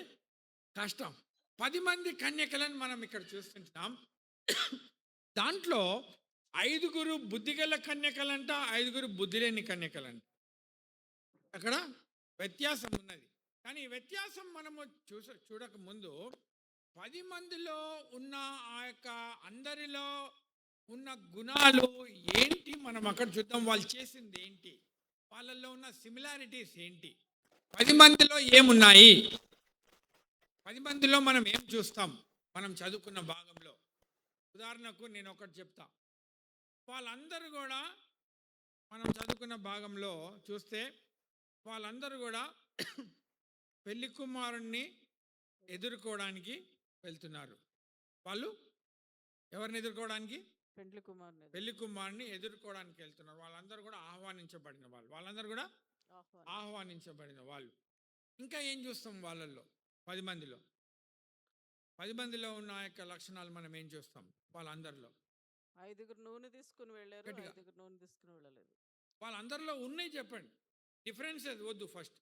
కష్టం. 10 మంది కన్యకలను మనం ఇక్కడ చూస్తుంటాం. దాంట్లో 5 బుద్ధిగల కన్యకలంట, 5 బుద్ధి లేని కన్యకలంట. అక్కడ వ్యత్యాసం ఉన్నది. కానీ ఈ వ్యత్యాసం మనము చూడక ముందు 10 మందిలో ఉన్న ఆ యొక్క అందరిలో ఉన్న గుణాలు ఏంటి మనం అక్కడ చూద్దాం. వాళ్ళు చేసింది ఏంటి, వాళ్ళల్లో ఉన్న సిమిలారిటీస్ ఏంటి, 10 మందిలో ఏమున్నాయి, 10 మందిలో మనం ఏం చూస్తాం మనం చదువుకున్న భాగంలో. ఉదాహరణకు నేను ఒకటి చెప్తా. వాళ్ళందరూ కూడా మనం చదువుకున్న భాగంలో చూస్తే వాళ్ళందరూ కూడా పెళ్లి కుమారుణ్ణి ఎదుర్కోవడానికి వెళ్తున్నారు. వాళ్ళు ఎవరిని ఎదుర్కోవడానికి? పెళ్లి కుమారుని ఎదుర్కోవడానికి వెళ్తున్నారు. వాళ్ళందరూ కూడా ఆహ్వానించబడిన వాళ్ళు. ఇంకా ఏం చూస్తాం వాళ్ళల్లో? 10 మందిలో ఉన్న యొక్క లక్షణాలు మనం ఏం చూస్తాం? వాళ్ళందరిలో 5 నూనె తీసుకుని వెళ్ళారు, గట్టిగా. 5 నూనె తీసుకుని వెళ్ళలేదు. వాళ్ళందరిలో ఉన్నాయి చెప్పండి. డిఫరెన్సెస్ వద్దు. ఫస్ట్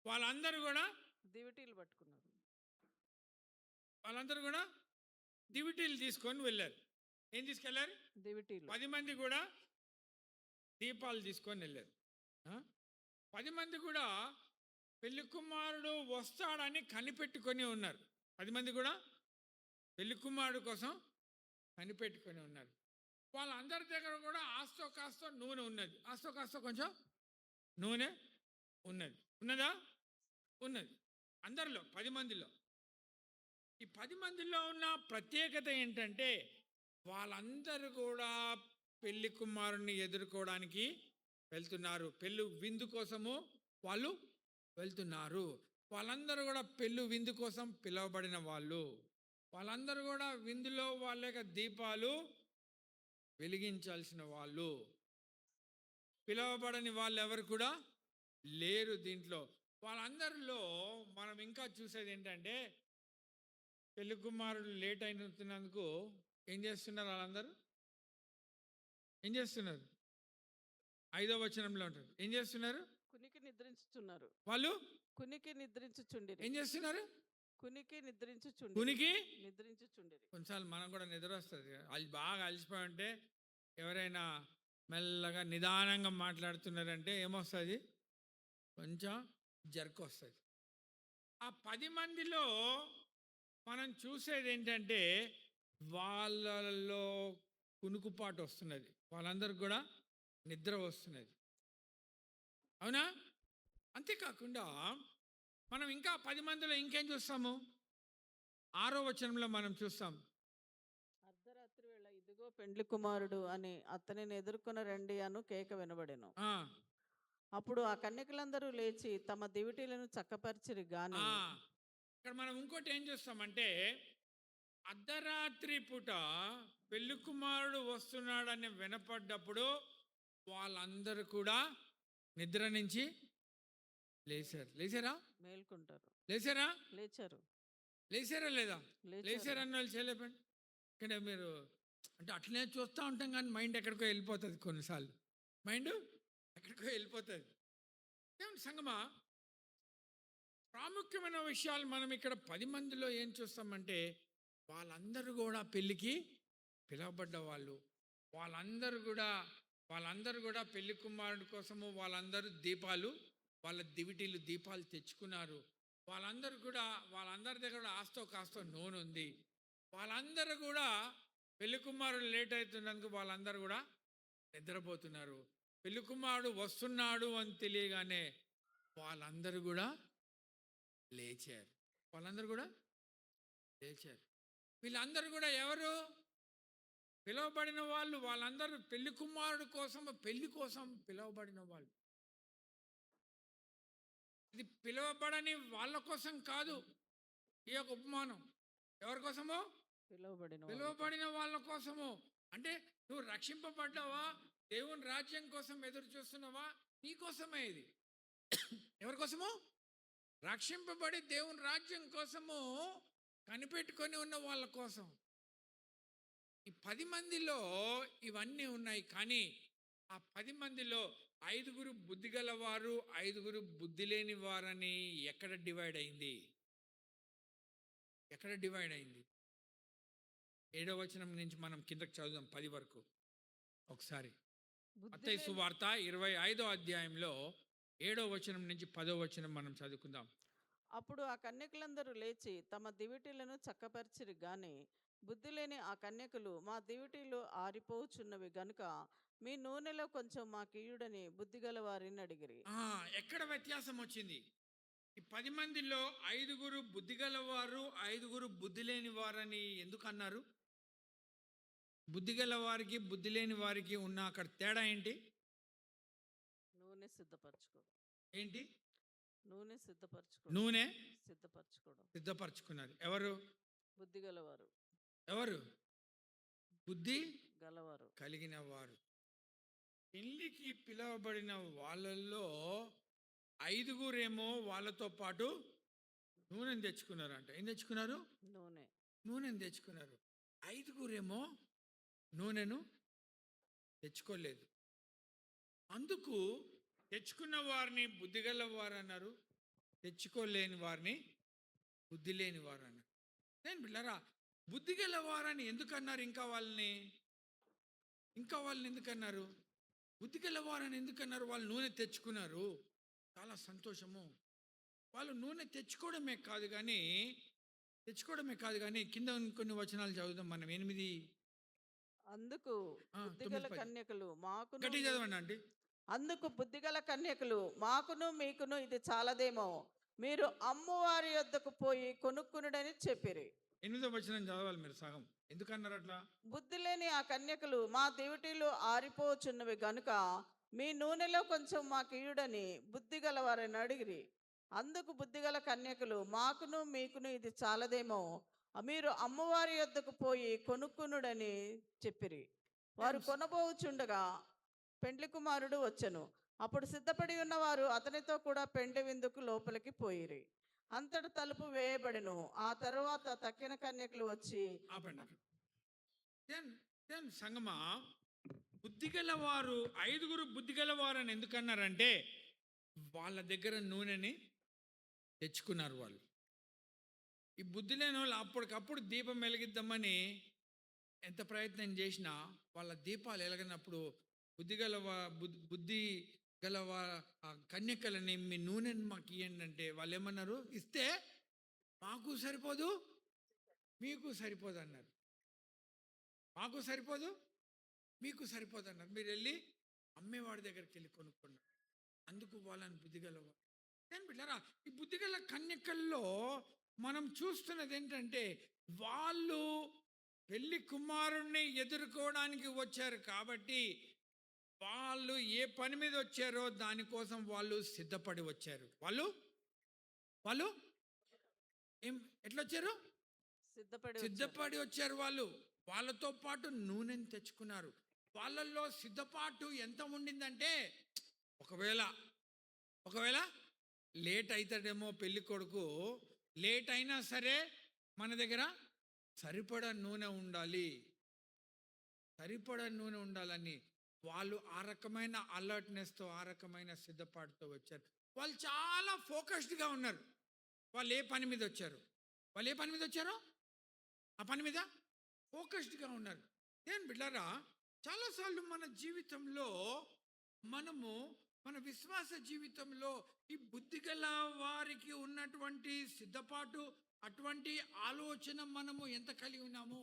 వాళ్ళందరూ కూడా దివిటీలు పట్టుకున్నారు. వాళ్ళందరూ కూడా దివిటీలు తీసుకొని వెళ్ళారు. ఏం తీసుకెళ్లారు? దివిటీలు. 10 మంది కూడా దీపాలు తీసుకొని వెళ్ళారు. 10 మంది కూడా పెళ్లి కుమారుడు వస్తాడని కనిపెట్టుకొని ఉన్నారు. 10 మంది కూడా పెళ్లి కుమారుడు కోసం కనిపెట్టుకొని ఉన్నారు. వాళ్ళందరి దగ్గర కూడా ఆస్తో కాస్తో నూనె ఉన్నది. ఆస్తో కాస్తో కొంచెం నూనె ఉన్నది. ఉన్నదా? ఉన్నది. అందరిలో 10 మందిలో. ఈ 10 మందిలో ఉన్న ప్రత్యేకత ఏంటంటే వాళ్ళందరూ కూడా పెళ్లి కుమారుని ఎదుర్కోవడానికి వెళ్తున్నారు. పెళ్ళి విందు కోసము వాళ్ళు వెళ్తున్నారు. వాళ్ళందరూ కూడా పెళ్ళి విందు కోసం పిలువబడిన వాళ్ళు. వాళ్ళందరూ కూడా విందులో వాళ్ళ యొక్క దీపాలు వెలిగించాల్సిన వాళ్ళు. పిలువబడని వాళ్ళు ఎవరు కూడా లేరు దీంట్లో. వాళ్ళందరిలో మనం ఇంకా చూసేది ఏంటంటే పెళ్లి కుమారుడు లేట్ అయినందుకు ఏం చేస్తున్నారు? వాళ్ళందరూ ఏం చేస్తున్నారు? 5వ వచనంలో ఉంటుంది. ఏం చేస్తున్నారు? కునికి నిద్రించుచున్నారు. వాళ్ళు కునికి నిద్రించుచుండిరి. ఏం చేస్తున్నారు? కునికి నిద్రించుచుండిరి. కొన్నిసార్లు మనం కూడా నిద్ర వస్తుంది. వాళ్ళు బాగా అలసిపోయి ఉంటే ఎవరైనా మెల్లగా నిదానంగా మాట్లాడుతున్నారంటే ఏమొస్తుంది? కొంచెం జర్క్ వస్తుంది. ఆ 10 మందిలో మనం చూసేది ఏంటంటే వాళ్ళలో కునుకుపాటు వస్తున్నది. వాళ్ళందరికీ కూడా నిద్ర వస్తున్నది. అవునా? అంతేకాకుండా మనం ఇంకా 10 మందిలో ఇంకేం చూస్తాము? 6వ వచనంలో మనం చూస్తాం. అర్ధరాత్రి వేళ ఇదిగో పెండ్లి కుమారుడు అని అతనిని ఎదుర్కొన రండి అను కేక వినబడెను. ఆ, అప్పుడు ఆ కన్యకలందరూ లేచి తమ దివిటీలను చక్కపరిచిరి గాని ఆ, ఇక్కడ మనం ఇంకోటి ఏం చూస్తామంటే అర్ధరాత్రి పూట పెళ్లి కుమారుడు వస్తున్నాడని వినపడ్డప్పుడు వాళ్ళందరూ కూడా నిద్ర నుంచి లేచారు. లేచారా? మేల్కొంటారు. లేచారా? లేచారు. లేచారా లేదా? లేచారు. లేచారన్న వాళ్ళు చేయలేపండి. ఇక్కడ మీరు అంటే అట్లనే చూస్తూ ఉంటాం కానీ మైండ్ ఎక్కడికో వెళ్ళిపోతుంది. కొన్నిసార్లు మైండ్ ఎక్కడికో వెళ్ళిపోతుంది. ఏమండి సంగమా, ప్రాముఖ్యమైన విషయాలు మనం ఇక్కడ 10 మందిలో ఏం చూస్తామంటే వాళ్ళందరూ కూడా పెళ్ళికి పిలువబడ్డ వాళ్ళు. వాళ్ళందరూ కూడా పెళ్లి కుమారుడి కోసము వాళ్ళందరూ దీపాలు, వాళ్ళ దివిటీలు దీపాలు తెచ్చుకున్నారు. వాళ్ళందరి దగ్గర ఆస్తో కాస్తో నూనె ఉంది. వాళ్ళందరూ కూడా పెళ్లి కుమారుడు లేట్ అవుతున్నందుకు వాళ్ళందరూ కూడా నిద్రపోతున్నారు. పెళ్లి కుమారుడు వస్తున్నాడు అని తెలియగానే వాళ్ళందరూ కూడా లేచారు. వీళ్ళందరూ కూడా ఎవరు? పిలువబడిన వాళ్ళు. వాళ్ళందరూ పెళ్లి కుమారుడు కోసం, పెళ్లి కోసం పిలువబడిన వాళ్ళు. ఇది పిలువబడని వాళ్ళ కోసం కాదు ఈ యొక్క ఉపమానం. ఎవరి కోసమో? పిలువబడిన వాళ్ళ కోసము. అంటే నువ్వు రక్షింపబడ్డావా, దేవుని రాజ్యం కోసం ఎదురు చూస్తున్నావా? నీకోసమే ఇది. ఎవరి కోసము? రక్షింపబడి దేవుని రాజ్యం కోసము కనిపెట్టుకొని ఉన్న వాళ్ళ కోసం. ఈ 10 మందిలో ఇవన్నీ ఉన్నాయి. కానీ ఆ 10 మందిలో 5గురు బుద్ధి గలవారు, 5గురు బుద్ధి లేని వారని ఎక్కడ డివైడ్ అయింది? 7వ వచనం నుంచి మనం కిందకి చదువుదాం 10 వరకు ఒకసారి. మత్తయి సువార్త 25వ అధ్యాయంలో 7వ వచనం నుంచి 10వ వచనం మనం చదువుకుందాం. అప్పుడు ఆ కన్యకలందరూ లేచి తమ దివిటీలను చక్కపరిచిరి గాని బుద్ధి లేని ఆ కన్యకలు మా దివిటీలు ఆరిపోచున్నవి గనుక మీ నూనెలో కొంచెం మాకియుడని బుద్ధిగల వారిని అడిగిరి. ఎక్కడ వ్యత్యాసం వచ్చింది? ఈ 10 మందిలో 5గురు బుద్ధి గలవారు, 5గురు బుద్ధి లేని వారని ఎందుకు అన్నారు? బుద్ధి గల వారికి, బుద్ధి లేని వారికి ఉన్న అక్కడ తేడా ఏంటి? నూనె సిద్ధపరచుకోవడం. ఏంటి? నూనె సిద్ధపరచుకోవడం. నూనె సిద్ధపరచుకోవడం. సిద్ధపరచుకున్నారు. ఎవరు? బుద్ధి గలవారు. ఎవరు? బుద్ధి గలవారు, కలిగిన వారు. పెళ్లికి పిలువబడిన వాళ్ళల్లో 5గురేమో వాళ్ళతో పాటు నూనెని తెచ్చుకున్నారు. అంట ఏం తెచ్చుకున్నారు? నూనెని తెచ్చుకున్నారు. 5గురేమో నూనెను తెచ్చుకోలేదు. అందుకు తెచ్చుకున్న వారిని బుద్ధిగల వారు అన్నారు, తెచ్చుకోలేని వారిని బుద్ధి లేని వారు అన్నారు. నేను బిళ్ళరా, బుద్ధిగల వారని ఎందుకన్నారు? ఇంకా వాళ్ళని ఎందుకన్నారు? బుద్ధిగల వారని ఎందుకన్నారు? వాళ్ళు నూనె తెచ్చుకున్నారు, చాలా సంతోషము. వాళ్ళు నూనె తెచ్చుకోవడమే కాదు కానీ కింద కొన్ని వచనాలు చదువుదాం మనం. 8. అందుకు బుద్ధిగల కన్యకలు మాకు గట్టి చదవండి అండి. అందుకు బుద్ధిగల కన్యకలు మాకును మీకును ఇది చాలదేమో, మీరు అమ్మవారి యొద్దకు పోయి కొనుక్కునుడని చెప్పిరి. 8వ వచనం చదవాలి మీరు సగం. ఎందుకన్నారు అట్లా? బుద్ధి లేని ఆ కన్యకలు మా దివిటీలు ఆరిపోచున్నవి గనుక మీ నూనెలో కొంచెం మాకియుడని బుద్ధిగల వారిని అడిగిరి. అందుకు బుద్ధిగల కన్యకలు మాకును మీకును ఇది చాలదేమో, మీరు అమ్మవారి యొద్దకు పోయి కొనుక్కునుడని చెప్పిరి. వారు కొనబోచుండగా పెండ్లి కుమారుడు వచ్చెను. అప్పుడు సిద్ధపడి ఉన్నవారు అతనితో కూడా పెండ్లి విందుకు లోపలికి పోయిరి. అంతటి తలుపు వేయబడెను. ఆ తరువాత తక్కిన కన్యకలు వచ్చి సంగమా, బుద్ధిగలవారు 5గురు బుద్ధిగలవారు అని ఎందుకన్నారంటే వాళ్ళ దగ్గర నూనెని తెచ్చుకున్నారు. వాళ్ళు ఈ బుద్ధి లేని వాళ్ళు అప్పటికప్పుడు దీపం వెలిగిద్దామని ఎంత ప్రయత్నం చేసినా వాళ్ళ దీపాలు వెలగనప్పుడు బుద్ధి గలవా ఆ కన్యకలని మీ నూనెని మాకు ఇవ్వండి అంటే వాళ్ళు ఏమన్నారు? ఇస్తే మాకు సరిపోదు, మీకు సరిపోదు అన్నారు. మాకు సరిపోదు, మీకు సరిపోదు అన్నారు. మీరు వెళ్ళి అమ్మేవాడి దగ్గరికి వెళ్ళి కొనుక్కున్నారు. అందుకు వాళ్ళని బుద్ధిగలవారు. నేను బిడ్డరా, ఈ బుద్ధిగల కన్యకల్లో మనం చూస్తున్నది ఏంటంటే వాళ్ళు పెళ్లి కుమారుణ్ణి ఎదుర్కోవడానికి వచ్చారు కాబట్టి వాళ్ళు ఏ పని మీద వచ్చారో దానికోసం వాళ్ళు సిద్ధపడి వచ్చారు. వాళ్ళు వాళ్ళు ఏం ఎట్లా వచ్చారు? సిద్ధపడి వచ్చారు. వాళ్ళతో పాటు నూనెని తెచ్చుకున్నారు. వాళ్ళల్లో సిద్ధపాటు ఎంత ఉండిందంటే ఒకవేళ లేట్ అవుతాడేమో పెళ్లి కొడుకు, లేట్ అయినా సరే మన దగ్గర సరిపడా నూనె ఉండాలని వాళ్ళు ఆ రకమైన అలర్ట్నెస్తో, ఆ రకమైన సిద్ధపాటుతో వచ్చారు. వాళ్ళు చాలా ఫోకస్డ్గా ఉన్నారు. వాళ్ళు ఏ పని మీద వచ్చారో ఆ పని మీద ఫోకస్డ్గా ఉన్నారు. నేను బిడ్డారా, చాలాసార్లు మన జీవితంలో మన విశ్వాస జీవితంలో ఈ బుద్ధిగల వారికి ఉన్నటువంటి సిద్ధపాటు, అటువంటి ఆలోచన మనము ఎంత కలిగి ఉన్నాము.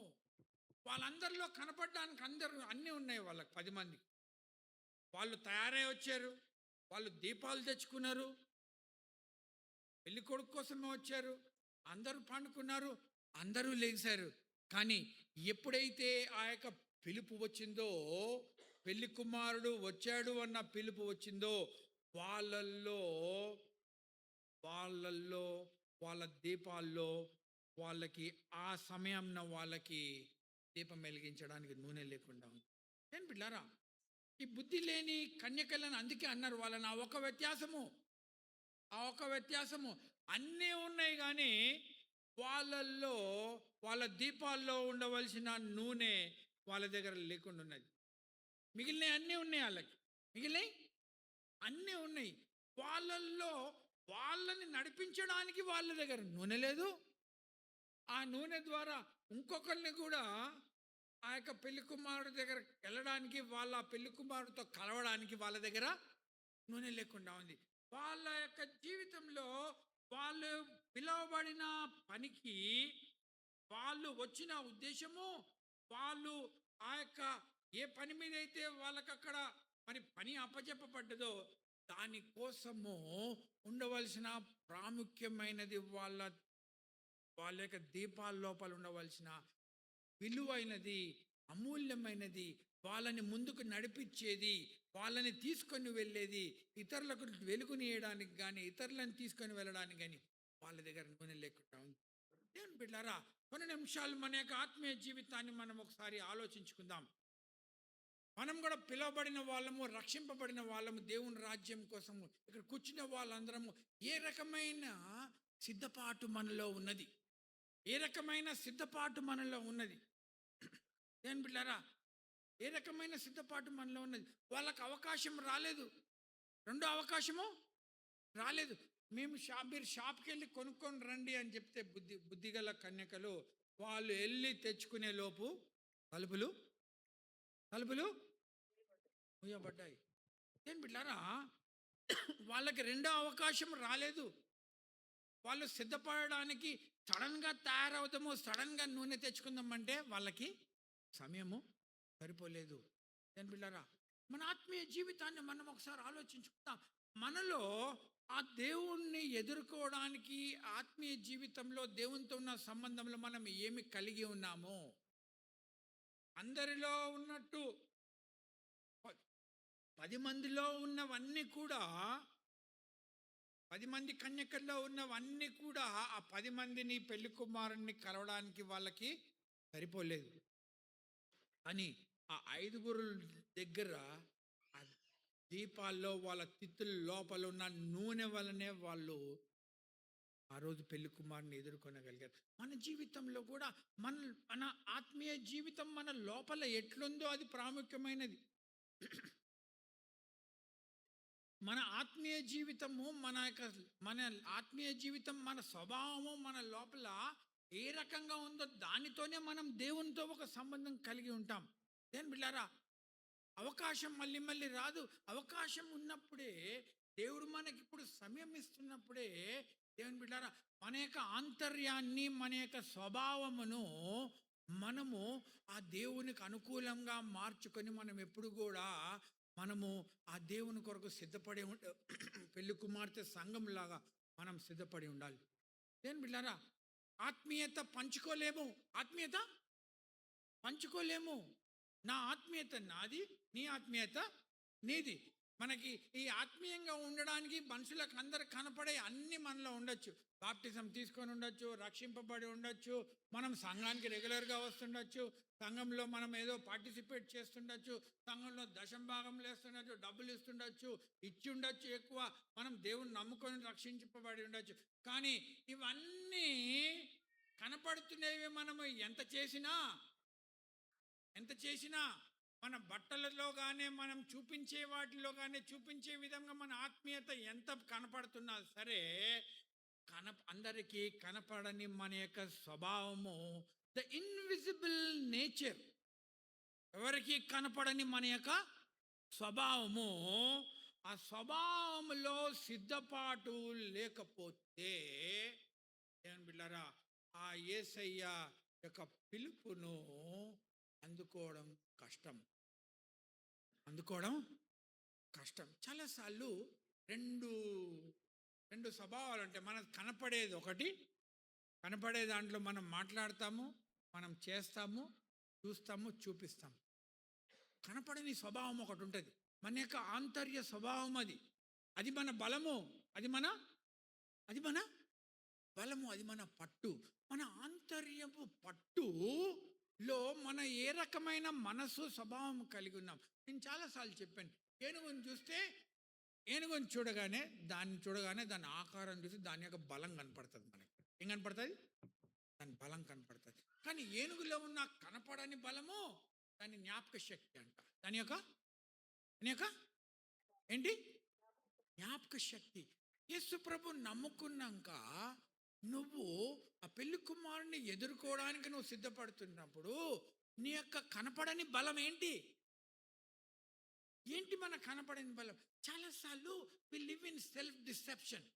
వాళ్ళందరిలో కనపడడానికి అన్నీ ఉన్నాయి. వాళ్ళకి 10 మంది వాళ్ళు తయారై వచ్చారు. వాళ్ళు దీపాలు తెచ్చుకున్నారు. పెళ్లి కొడుకు కోసమే వచ్చారు. అందరూ పండుకున్నారు, అందరూ లేచారు. కానీ ఎప్పుడైతే ఆ యొక్క పిలుపు వచ్చిందో, పెళ్లి కుమారుడు వచ్చాడు అన్న పిలుపు వచ్చిందో, వాళ్ళల్లో వాళ్ళ దీపాల్లో వాళ్ళకి ఆ సమయంన వాళ్ళకి దీపం వెలిగించడానికి నూనె లేకుండా ఉంది. నేను బిడ్డారా, ఈ బుద్ధి లేని కన్యకలను అందుకే అన్నారు వాళ్ళని ఆ ఒక వ్యత్యాసము. అన్నీ ఉన్నాయి కానీ వాళ్ళల్లో, వాళ్ళ దీపాల్లో ఉండవలసిన నూనె వాళ్ళ దగ్గర లేకుండా ఉన్నది. మిగిలినవి అన్నీ ఉన్నాయి. మిగిలినవి అన్నీ ఉన్నాయి. వాళ్ళల్లో వాళ్ళని నడిపించడానికి వాళ్ళ దగ్గర నూనె లేదు. ఆ నూనె ద్వారా ఇంకొకరిని కూడా ఆ యొక్క పెళ్లి కుమారుడి దగ్గర వెళ్ళడానికి, వాళ్ళ పెళ్లి కుమారుడితో కలవడానికి వాళ్ళ దగ్గర నూనె లేకుండా ఉంది. వాళ్ళ యొక్క జీవితంలో వాళ్ళు పిలువబడిన పనికి, వాళ్ళు వచ్చిన ఉద్దేశము, వాళ్ళు ఆ యొక్క ఏ పని మీద అయితే వాళ్ళకి అక్కడ మరి పని అప్పచెప్పబడ్డదో దానికోసము ఉండవలసిన ప్రాముఖ్యమైనది, వాళ్ళ యొక్క దీపాల లోపల ఉండవలసిన విలువైనది, అమూల్యమైనది, వాళ్ళని ముందుకు నడిపించేది, వాళ్ళని తీసుకొని వెళ్ళేది, ఇతరులకు వెలుగునియడానికి కానీ, ఇతరులను తీసుకొని వెళ్ళడానికి కానీ వాళ్ళ దగ్గర నూనె లేకుండా ఉంది. దేవుని బిడ్డలారా, కొన్ని నిమిషాలు మన యొక్క ఆత్మీయ జీవితాన్ని మనం ఒకసారి ఆలోచించుకుందాం. మనం కూడా పిలువబడిన వాళ్ళము, రక్షింపబడిన వాళ్ళము, దేవుని రాజ్యం కోసము ఇక్కడ కూర్చున్న వాళ్ళందరము ఏ రకమైన సిద్ధపాటు మనలో ఉన్నది? దేవుని బిడ్డలారా, ఏ రకమైన సిద్ధపాటు మనలో ఉన్నది? వాళ్ళకి అవకాశం రాలేదు, రెండో అవకాశము రాలేదు. మీరు షాప్కి వెళ్ళి కొనుక్కొని రండి అని చెప్తే బుద్ధిగల కన్యకలు వాళ్ళు వెళ్ళి తెచ్చుకునే లోపు తలుపులు మూయబడ్డాయి. ఏం బిడ్డారా, వాళ్ళకి రెండో అవకాశం రాలేదు. వాళ్ళు సిద్ధపడడానికి సడన్గా తయారవుతాము, సడన్గా నూనె తెచ్చుకుందామంటే వాళ్ళకి సమయము సరిపోలేదు. ఏం బిడ్డారా, మన ఆత్మీయ జీవితాన్ని మనం ఒకసారి ఆలోచించుకుందాం. మనలో ఆ దేవుణ్ణి ఎదుర్కోవడానికి, ఆత్మీయ జీవితంలో దేవునితో ఉన్న సంబంధంలో మనం ఏమి కలిగి ఉన్నామో, అందరిలో ఉన్నట్టు 10 మందిలో ఉన్నవన్నీ కూడా, 10 మంది కన్యకల్లో ఉన్నవన్నీ కూడా ఆ 10 మందిని పెళ్లి కుమారుణ్ణి కలవడానికి వాళ్ళకి సరిపోలేదు. అని ఆ 5గురు దగ్గర ఆ దీపాల్లో వాళ్ళ తిత్తుల లోపల ఉన్న నూనె వలనే వాళ్ళు ఆ రోజు పెళ్లి కుమారుని ఎదుర్కొనగలిగారు. మన జీవితంలో కూడా మన ఆత్మీయ జీవితం మన లోపల ఎట్లుందో అది ప్రాముఖ్యమైనది. మన ఆత్మీయ జీవితము, మన ఆత్మీయ జీవితం, మన స్వభావము మన లోపల ఏ రకంగా ఉందో దానితోనే మనం దేవునితో ఒక సంబంధం కలిగి ఉంటాం. దేని బిడ్డారా, అవకాశం మళ్ళీ రాదు. అవకాశం ఉన్నప్పుడే, దేవుడు మనకి ఇప్పుడు సమయం ఇస్తున్నప్పుడే, దేవుని బిడ్డారా, మన యొక్క ఆంతర్యాన్ని, మన యొక్క స్వభావమును మనము ఆ దేవునికి అనుకూలంగా మార్చుకొని మనం ఎప్పుడు కూడా ఆ దేవుని కొరకు సిద్ధపడి పెళ్లి కుమార్తె సంఘంలాగా మనం సిద్ధపడి ఉండాలి. దేని బిడ్డారా, ఆత్మీయత పంచుకోలేము. ఆత్మీయత పంచుకోలేము. నా ఆత్మీయత నాది, నీ ఆత్మీయత నీది. మనకి ఈ ఆత్మీయంగా ఉండడానికి మనుషులకు అందరు కనపడే అన్ని మనలో ఉండొచ్చు. బాప్టిజం తీసుకొని ఉండొచ్చు, రక్షింపబడి ఉండొచ్చు, మనం సంఘానికి రెగ్యులర్గా వస్తుండొచ్చు, సంఘంలో మనం ఏదో పార్టిసిపేట్ చేస్తుండొచ్చు, సంఘంలో దశంభాగంలో వేస్తుండొచ్చు, డబ్బులు ఇస్తుండొచ్చు, ఇచ్చి ఉండొచ్చు ఎక్కువ, మనం దేవుని నమ్ముకొని రక్షింపబడి ఉండొచ్చు. కానీ ఇవన్నీ కనపడుతున్నవి. మనము ఎంత చేసినా మన బట్టలలో కానీ మనం చూపించే వాటిలో కానీ చూపించే విధంగా మన ఆత్మీయత ఎంత కనపడుతున్నా సరే, అందరికీ కనపడని మన యొక్క స్వభావము, ద ఇన్విజిబుల్ నేచర్, ఎవరికి కనపడని మన యొక్క స్వభావము, ఆ స్వభావములో సిద్ధపాటు లేకపోతే ఏమని బిడ్డారా, ఆ యేసయ్య యొక్క పిలుపును అందుకోవడం కష్టం. చాలాసార్లు రెండు స్వభావాలు అంటే మనకు కనపడేది ఒకటి, కనపడే దాంట్లో మనం మాట్లాడతాము, మనం చేస్తాము, చూస్తాము, చూపిస్తాము. కనపడని స్వభావం ఒకటి ఉంటుంది, మన యొక్క ఆంతర్య స్వభావం. అది మన బలము, అది మన బలము, అది మన పట్టు. మన ఆంతర్యపు పట్టులో మన ఏ రకమైన మనసు స్వభావం కలిగి ఉన్నాం. నేను చాలాసార్లు చెప్పాను, ఏనుగుని చూడగానే దాని ఆకారం చూసి దాని యొక్క బలం కనపడుతుంది. మనకి ఏం కనపడుతుంది? దాని బలం కనపడుతుంది. కానీ ఏనుగులో ఉన్న కనపడని బలము దాని జ్ఞాపక శక్తి అంట. దాని యొక్క ఏంటి? జ్ఞాపక శక్తి. యేసు ప్రభు నమ్ముకున్నాక నువ్వు ఆ పెళ్లి కుమారుని ఎదుర్కోవడానికి నువ్వు సిద్ధపడుతున్నప్పుడు నీ యొక్క కనపడని బలం ఏంటి మన కనపడని బలం? చాలాసార్లు we live in self deception.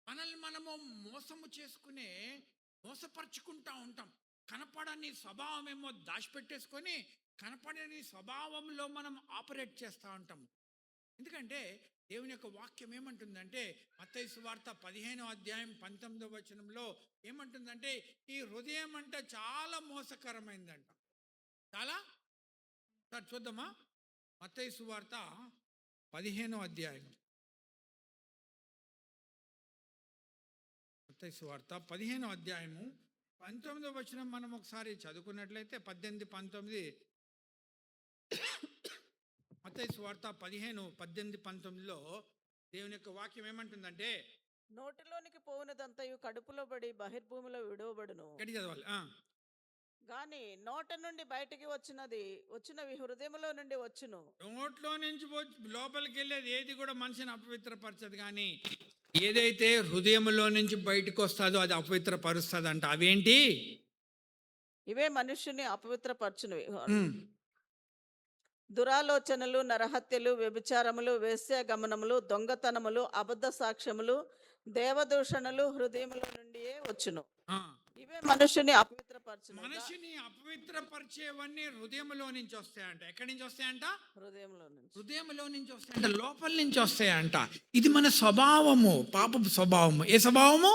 మనల్ని మనము మోసపరుచుకుంటా ఉంటాం. కనపడని స్వభావం ఏమో దాచిపెట్టేసుకొని కనపడని స్వభావంలో మనం ఆపరేట్ చేస్తూ ఉంటాం. ఎందుకంటే దేవుని యొక్క వాక్యం ఏమంటుందంటే, మత్తయి సువార్త 15వ అధ్యాయం 19వ వచనంలో ఏమంటుందంటే, ఈ హృదయం అంటే చాలా మోసకరమైందంట. సార్ చూద్దామా? మత్తయి సువార్త 15వ అధ్యాయం, మత్తయి సువార్త 15వ అధ్యాయము 19వ వచనం మనం ఒకసారి చదువుకున్నట్లయితే 18-19. మత్తయి సువార్త 15:18-19లో దేవుని యొక్క వాక్యం ఏమంటుందంటే, నోటిలోనికి పోవునదంతయు కడుపులో పడి బహిర్భూమిలో విడవబడును. గట్టి చదవాలి. గాని నోట నుండి బయటికి వచ్చినవి హృదయంలో నుండి వచ్చును. నోట్లో నుంచి లోపలికి వెళ్ళేది ఏది కూడా మనిషిని అపవిత్రపరచదు, కానీ ఏదైతే హృదయంలో నుంచి బయటకు వస్తుందో అది అపవిత్రపరుస్తుందంట. అవేంటి? ఇవే మనుష్యుని అపవిత్రపరచునివి: దురాలోచనలు, నరహత్యలు, వ్యభిచారములు, వేశ్యాగమనములు, దొంగతనములు, అబద్ధ సాక్ష్యములు, దేవదూషణలు హృదయములో నుండియే వచ్చును. ఇవే మనుషుని అపవిత్రపరిచేవన్నీ హృదయంలో నుంచి వస్తాయంట. ఎక్కడి నుంచి వస్తాయంట? హృదయంలో నుంచి వస్తాయంట, లోపల నుంచి వస్తాయంట. ఇది మన స్వభావము, పాపపు స్వభావము. ఏ స్వభావము?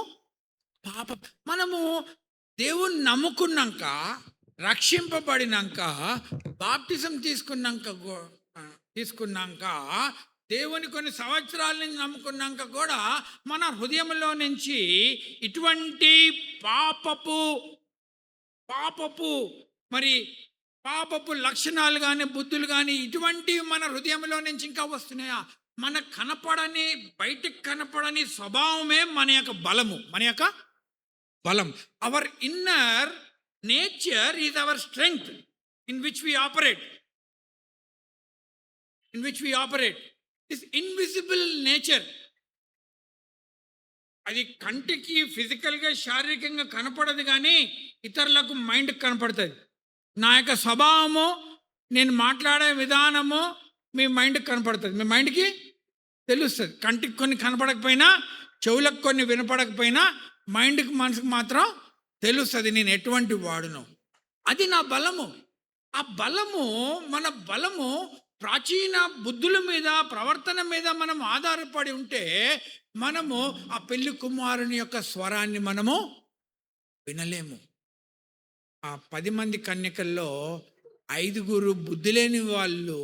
పాప. మనము దేవుణ్ణి నమ్ముకున్నాక, రక్షింపబడినాక, బాప్టిజం తీసుకున్నాక, దేవుని కొన్ని సంవత్సరాల నుంచి నమ్ముకున్నాక కూడా మన హృదయంలో నుంచి ఇటువంటి పాపపు లక్షణాలు కానీ, బుద్ధులు కానీ, ఇటువంటివి మన హృదయంలో నుంచి ఇంకా వస్తున్నాయా? మన బయటికి కనపడని స్వభావమే మన యొక్క బలం. Our inner nature is our strength in which we operate. This invisible nature, అది కంటికి ఫిజికల్గా, శారీరకంగా కనపడదు, కానీ ఇతరులకు మైండ్కి కనపడుతుంది. నా యొక్క స్వభావము, నేను మాట్లాడే విధానము మీ మైండ్కి కనపడుతుంది, మీ మైండ్కి తెలుస్తుంది. కంటికి కొన్ని కనపడకపోయినా, చెవులకు కొన్ని వినపడకపోయినా, మైండ్కి, మనసుకు మాత్రం తెలుస్తుంది నేను ఎటువంటి వాడును. అది నా బలము. ఆ బలము, మన బలము ప్రాచీన బుద్ధుల మీద, ప్రవర్తన మీద మనం ఆధారపడి ఉంటే మనము ఆ పెళ్లి కుమారుని యొక్క స్వరాన్ని మనము వినలేము. ఆ 10 మంది కన్యకల్లో 5 బుద్ధి లేని వాళ్ళు,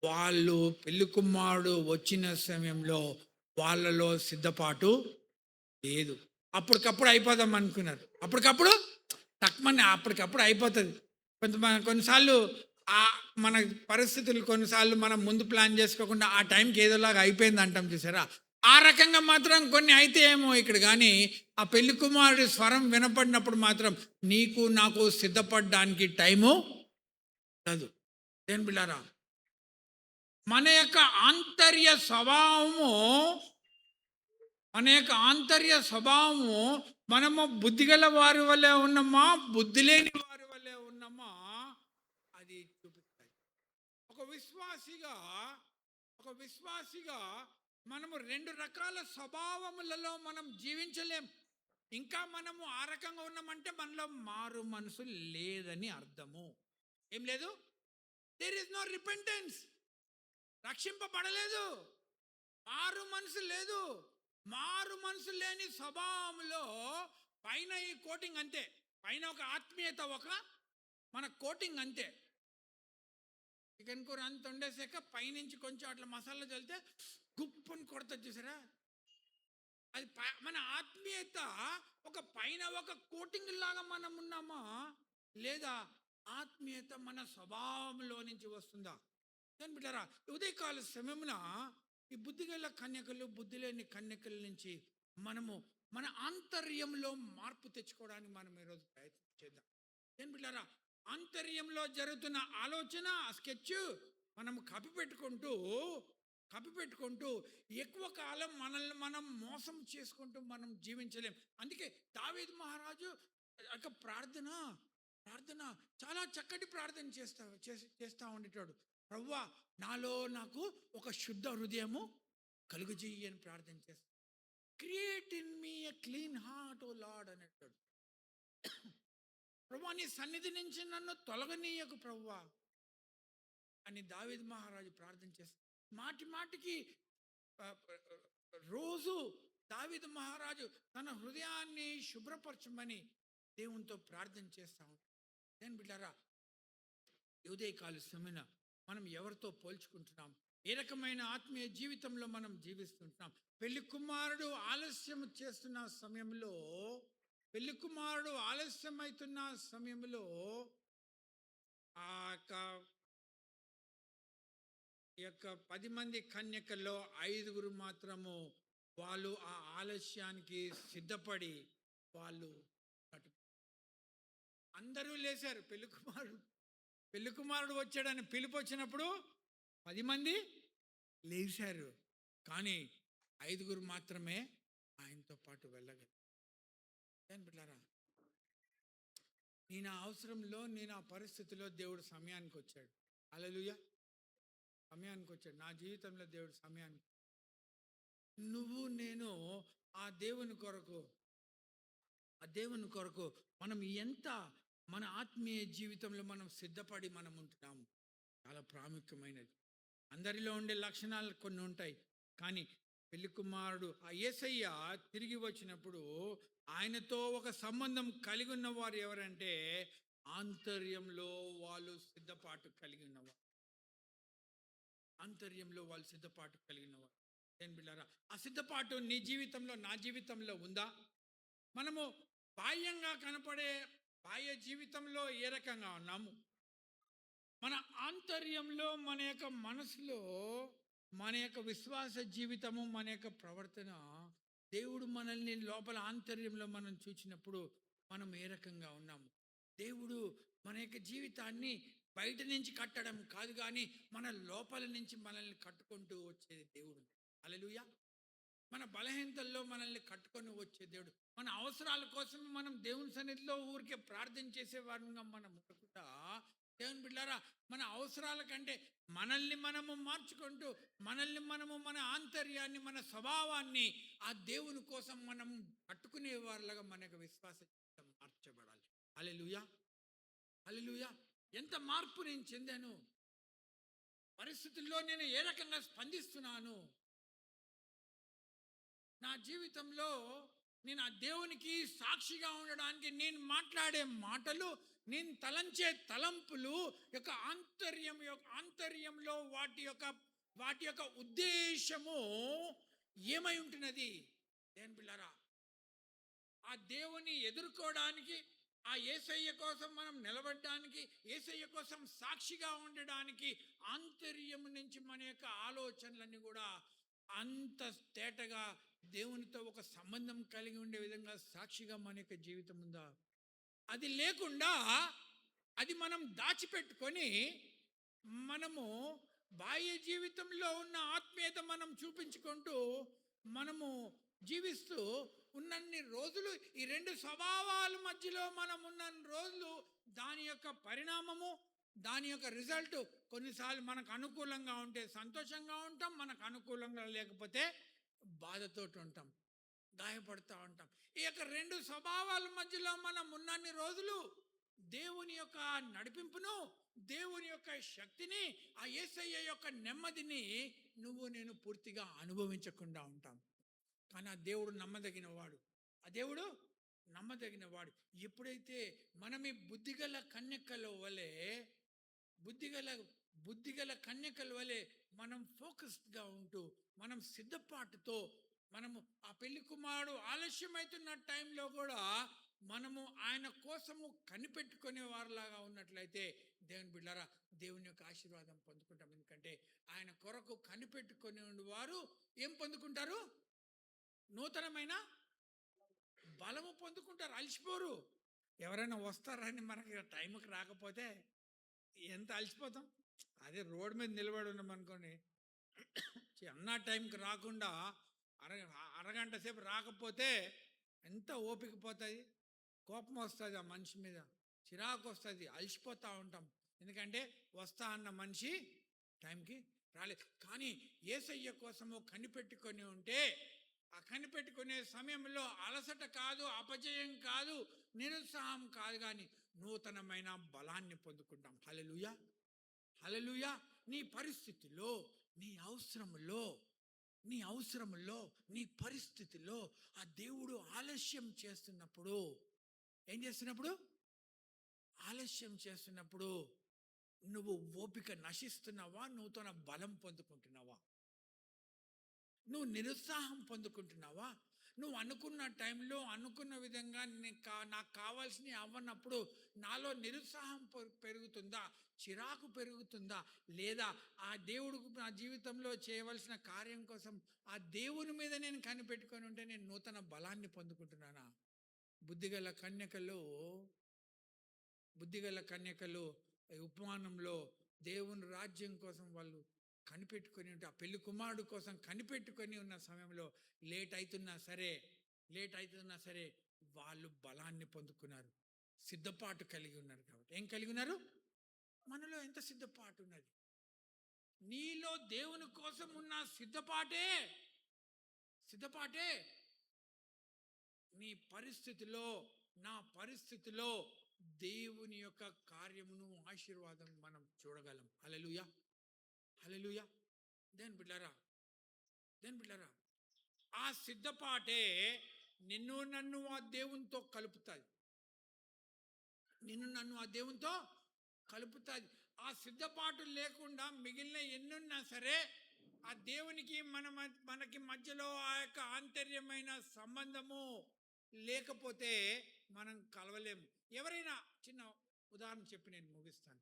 వాళ్ళు పెళ్లి కుమారుడు వచ్చిన సమయంలో వాళ్ళలో సిద్ధపాటు లేదు. అప్పటికప్పుడు అయిపోదాం అనుకున్నారు. అప్పటికప్పుడు అయిపోతుంది. కొన్నిసార్లు మన పరిస్థితులు కొన్నిసార్లు మనం ముందు ప్లాన్ చేసుకోకుండా ఆ టైంకి ఏదోలాగా అయిపోయింది అంటాం చూసారా, ఆ రకంగా మాత్రం కొన్ని అయితే ఏమో ఇక్కడ. కానీ ఆ పెళ్లి కుమారుడి స్వరం వినపడినప్పుడు మాత్రం నీకు నాకు సిద్ధపడడానికి టైము లేదు. ఏం బిళ్ళారా, మన యొక్క ఆంతర్య స్వభావము మనము బుద్ధిగల వారి వల్లే ఉన్నామా, బుద్ధి లేని వారి వల్లే ఉన్నామా, అది చూపిస్తాయి. ఒక విశ్వాసిగా మనము 2 రకాల స్వభావములలో మనం జీవించలేం. ఇంకా మనము ఆ రకంగా ఉన్నామంటే మనలో మారు మనసు లేదని అర్థము. ఏం లేదు? There is no repentance. రక్షింపబడలేదు, మారు మనసు లేదు. మారు మనసు లేని స్వభావంలో పైన ఈ కోటింగ్ అంతే, పైన ఒక ఆత్మీయత, ఒక మన కోటింగ్ అంతే. చికెన్ కూర అంత వండేసాక పైనుంచి కొంచెం అట్లా మసాలా చల్లితే గుప్పని కొడతారు చూసారా, అది మన ఆత్మీయత ఒక పైన ఒక కోటింగ్ లాగా మనం ఉన్నామా, లేదా ఆత్మీయత మన స్వభావంలో నుంచి వస్తుందా? బిడ్డారా, ఉదయకాల సమయమున ఈ బుద్ధిగల కన్యకలు, బుద్ధి లేని కన్యకల నుంచి మనము మన ఆంతర్యంలో మార్పు తెచ్చుకోవడానికి మనం ఈరోజు ప్రయత్నం చేద్దాం. ఏం బిడ్డారా, ఆంతర్యంలో జరుగుతున్న ఆలోచన స్కెచ్ మనం కప్పిపెట్టుకుంటూ ఎక్కువ కాలం మనల్ని మనం మోసం చేసుకుంటూ మనం జీవించలేం. అందుకే దావీదు మహారాజు ఒక ప్రార్థన చాలా చక్కటి ప్రార్థన చేస్తా ఉండేటాడు. ప్రభువా, నాకు ఒక శుద్ధ హృదయము కలుగజేయి అని ప్రార్థన చేస్తాడు. Create in me a clean heart O Lord అనేటాడు. ప్రభువా, నీ సన్నిధి నుంచి నన్ను తొలగనీయకు ప్రభువా అని దావీదు మహారాజు ప్రార్థన చేస్తాడు. మాటికి రోజు దావీదు మహారాజు తన హృదయాన్ని శుభ్రపరచమని దేవునితో ప్రార్థన చేస్తా ఉంటాడు. నేను బిడ్డారా, ఉదయకాల సమయన మనం ఎవరితో పోల్చుకుంటున్నాం? ఏ రకమైన ఆత్మీయ జీవితంలో మనం జీవిస్తుంటున్నాం? పెళ్లి కుమారుడు ఆలస్యమవుతున్న సమయంలో ఆ యొక్క 10 మంది కన్యకల్లో 5 మాత్రము వాళ్ళు ఆ ఆలస్యానికి సిద్ధపడి వాళ్ళు అందరూ లేచారు. పెళ్లి కుమారుడు వచ్చాడని పిలుపు వచ్చినప్పుడు 10 మంది లేచారు. కానీ 5 మాత్రమే ఆయనతో పాటు వెళ్ళగలరు. బిడ్డారా, నేను ఆ అవసరంలో, నేను ఆ పరిస్థితిలో దేవుడు సమయానికి వచ్చాడు. హల్లెలూయా, సమయానికి వచ్చాడు నా జీవితంలో. దేవుడు సమయానికి, నువ్వు నేను ఆ దేవుని కొరకు మనం ఎంత మన ఆత్మీయ జీవితంలో మనం సిద్ధపడి మనం ఉంటున్నాము చాలా ప్రాముఖ్యమైనది. అందరిలో ఉండే లక్షణాలు కొన్ని ఉంటాయి. కానీ పెళ్లి కుమారుడు ఆ యేసయ్య తిరిగి వచ్చినప్పుడు ఆయనతో ఒక సంబంధం కలిగి ఉన్నవారు ఎవరంటే ఆంతర్యంలో వాళ్ళు సిద్ధపాటు కలిగి ఉన్నవారు. ఏం బిడ్డారా, ఆ సిద్ధపాటు నీ జీవితంలో, నా జీవితంలో ఉందా? మనము బాహ్యంగా కనపడే బాహ్య జీవితంలో ఏ రకంగా ఉన్నాము? మన ఆంతర్యంలో, మన యొక్క మనసులో, మన యొక్క విశ్వాస జీవితము, మన యొక్క ప్రవర్తన, దేవుడు మనల్ని లోపల ఆంతర్యంలో మనం చూసినప్పుడు మనం ఏ రకంగా ఉన్నాము? దేవుడు మన యొక్క జీవితాన్ని బయట నుంచి కట్టడం కాదు, కానీ మన లోపల నుంచి మనల్ని కట్టుకుంటూ వచ్చేది దేవుడు. హల్లెలూయా. మన బలహీనతల్లో మనల్ని కట్టుకొని వచ్చే దేవుడు. మన అవసరాల కోసం మనం దేవుని సన్నిధిలో ఊరికే ప్రార్థన చేసేవారుగా మనం ఉండకుండా, దేవుని బిడ్డలారా, మన అవసరాల కంటే మనల్ని మనము మార్చుకుంటూ, మన ఆంతర్యాన్ని, మన స్వభావాన్ని ఆ దేవుని కోసం మనం కట్టుకునే వారిలాగా మన యొక్క విశ్వాస జీవితం మార్చబడాలి. హల్లెలూయా, హల్లెలూయా. ఎంత మార్పు నేను చెందాను, పరిస్థితుల్లో నేను ఏ రకంగా స్పందిస్తున్నాను, నా జీవితంలో నేను ఆ దేవునికి సాక్షిగా ఉండడానికి నేను మాట్లాడే మాటలు, నేను తలంచే తలంపులు యొక్క ఆంతర్యంలో వాటి యొక్క ఉద్దేశము ఏమై ఉంటున్నది? దేని పిల్లరా, ఆ దేవుని ఎదుర్కోవడానికి, ఆ యేసయ్య కోసం మనం నిలబడడానికి, యేసయ్య కోసం సాక్షిగా ఉండడానికి ఆంతర్యం నుంచి మన యొక్క ఆలోచనలన్నీ కూడా అంత తేటగా దేవునితో ఒక సంబంధం కలిగి ఉండే విధంగా సాక్షిగా మన యొక్క జీవితం ఉందా? అది లేకుండా అది మనం దాచిపెట్టుకొని మనము బాహ్య జీవితంలో ఉన్న ఆత్మీయత మనం చూపించుకుంటూ మనము జీవిస్తూ ఉన్నన్ని రోజులు, ఈ రెండు స్వభావాల మధ్యలో మనం ఉన్న రోజులు దాని యొక్క పరిణామము, దాని యొక్క రిజల్ట్ కొన్నిసార్లు మనకు అనుకూలంగా ఉంటే సంతోషంగా ఉంటాం, మనకు అనుకూలంగా లేకపోతే బాధతో ఉంటాం, గాయపడుతూ ఉంటాం. ఈ యొక్క రెండు స్వభావాల మధ్యలో మనం ఉన్నన్ని రోజులు దేవుని యొక్క నడిపింపును, దేవుని యొక్క శక్తిని, ఆ యేసయ్య యొక్క నెమ్మదిని నేను పూర్తిగా అనుభవించకుండా ఉంటాం. కానీ ఆ దేవుడు నమ్మదగినవాడు, ఆ దేవుడు నమ్మదగినవాడు. ఎప్పుడైతే మనం ఈ బుద్ధిగల కన్యకల వలె మనం ఫోకస్డ్గా ఉంటూ, మనం సిద్ధపాటుతో, మనము ఆ పెళ్లి కుమారుడు ఆలస్యమవుతున్న టైంలో కూడా మనము ఆయన కోసము కనిపెట్టుకునే వారిలాగా ఉన్నట్లయితే దేవుని బిడ్డలారా, దేవుని యొక్క ఆశీర్వాదం పొందుకుంటాం. ఎందుకంటే ఆయన కొరకు కనిపెట్టుకునే వారు ఏం పొందుకుంటారు? నూతనమైన బలము పొందుకుంటారు, అలసిపోరు. ఎవరైనా వస్తారని మనకి టైంకి రాకపోతే ఎంత అలసిపోతాం? అదే రోడ్డు మీద నిలబడి ఉన్నాం అనుకోండి, అన్న టైంకి రాకుండా అరగంట సేపు రాకపోతే ఎంత ఓపిక పోతుంది, కోపం వస్తుంది, ఆ మనిషి మీద చిరాకు వస్తుంది, అలసిపోతూ ఉంటాం. ఎందుకంటే వస్తా అన్న మనిషి టైంకి రాలేదు. కానీ యేసయ్య కోసము కనిపెట్టుకొని ఉంటే, ఆ కనిపెట్టుకునే సమయంలో అలసట కాదు, అపజయం కాదు, నిరుత్సాహం కాదు, కానీ నూతనమైన బలాన్ని పొందుకుంటాం. హల్లెలూయా, హల్లెలూయా. నీ పరిస్థితిలో, నీ అవసరములో, నీ పరిస్థితిలో ఆ దేవుడు ఆలస్యం చేస్తున్నప్పుడు, ఏం చేస్తున్నప్పుడు? ఆలస్యం చేస్తున్నప్పుడు నువ్వు ఓపిక నశిస్తున్నావా? నూతన బలం పొందుకుంటున్నావా? నువ్వు నిరుత్సాహం పొందుకుంటున్నావా? నువ్వు అనుకున్న టైంలో అనుకున్న విధంగా నాకు కావాల్సినవి అవ్వనప్పుడు నాలో నిరుత్సాహం పెరుగుతుందా, చిరాకు పెరుగుతుందా? లేదా ఆ దేవుడు నా జీవితంలో చేయవలసిన కార్యం కోసం ఆ దేవుని మీద నేను కనిపెట్టుకొని ఉంటే నేను నూతన బలాన్ని పొందుకుంటున్నానా? బుద్ధిగల కన్యకలు ఉపమానంలో దేవుని రాజ్యం కోసం వాళ్ళు కనిపెట్టుకొని ఉంటే, ఆ పెళ్లి కుమారుడు కోసం కనిపెట్టుకొని ఉన్న సమయంలో లేట్ అవుతున్నా సరే వాళ్ళు బలాన్ని పొందుకున్నారు, సిద్ధపాటు కలిగి ఉన్నారు. కాబట్టి ఏం కలిగి ఉన్నారు? మనలో ఎంత సిద్ధపాటు ఉన్నది? నీలో దేవుని కోసం ఉన్న సిద్ధపాటే నీ పరిస్థితిలో, నా పరిస్థితిలో దేవుని యొక్క కార్యమును, ఆశీర్వాదం మనం చూడగలం. హల్లెలూయా, హల్లెలూయా. దేని బిడ్డలారా, ఆ సిద్ధపాటే నన్ను ఆ దేవునితో కలుపుతుంది. ఆ సిద్ధపాటు లేకుండా మిగిలిన ఎన్నున్నా సరే ఆ దేవునికి మనకి మధ్యలో ఆ యొక్క ఆంతర్యమైన సంబంధము లేకపోతే మనం కలవలేము. ఎవరైనా చిన్న ఉదాహరణ చెప్పి నేను ముగిస్తాను.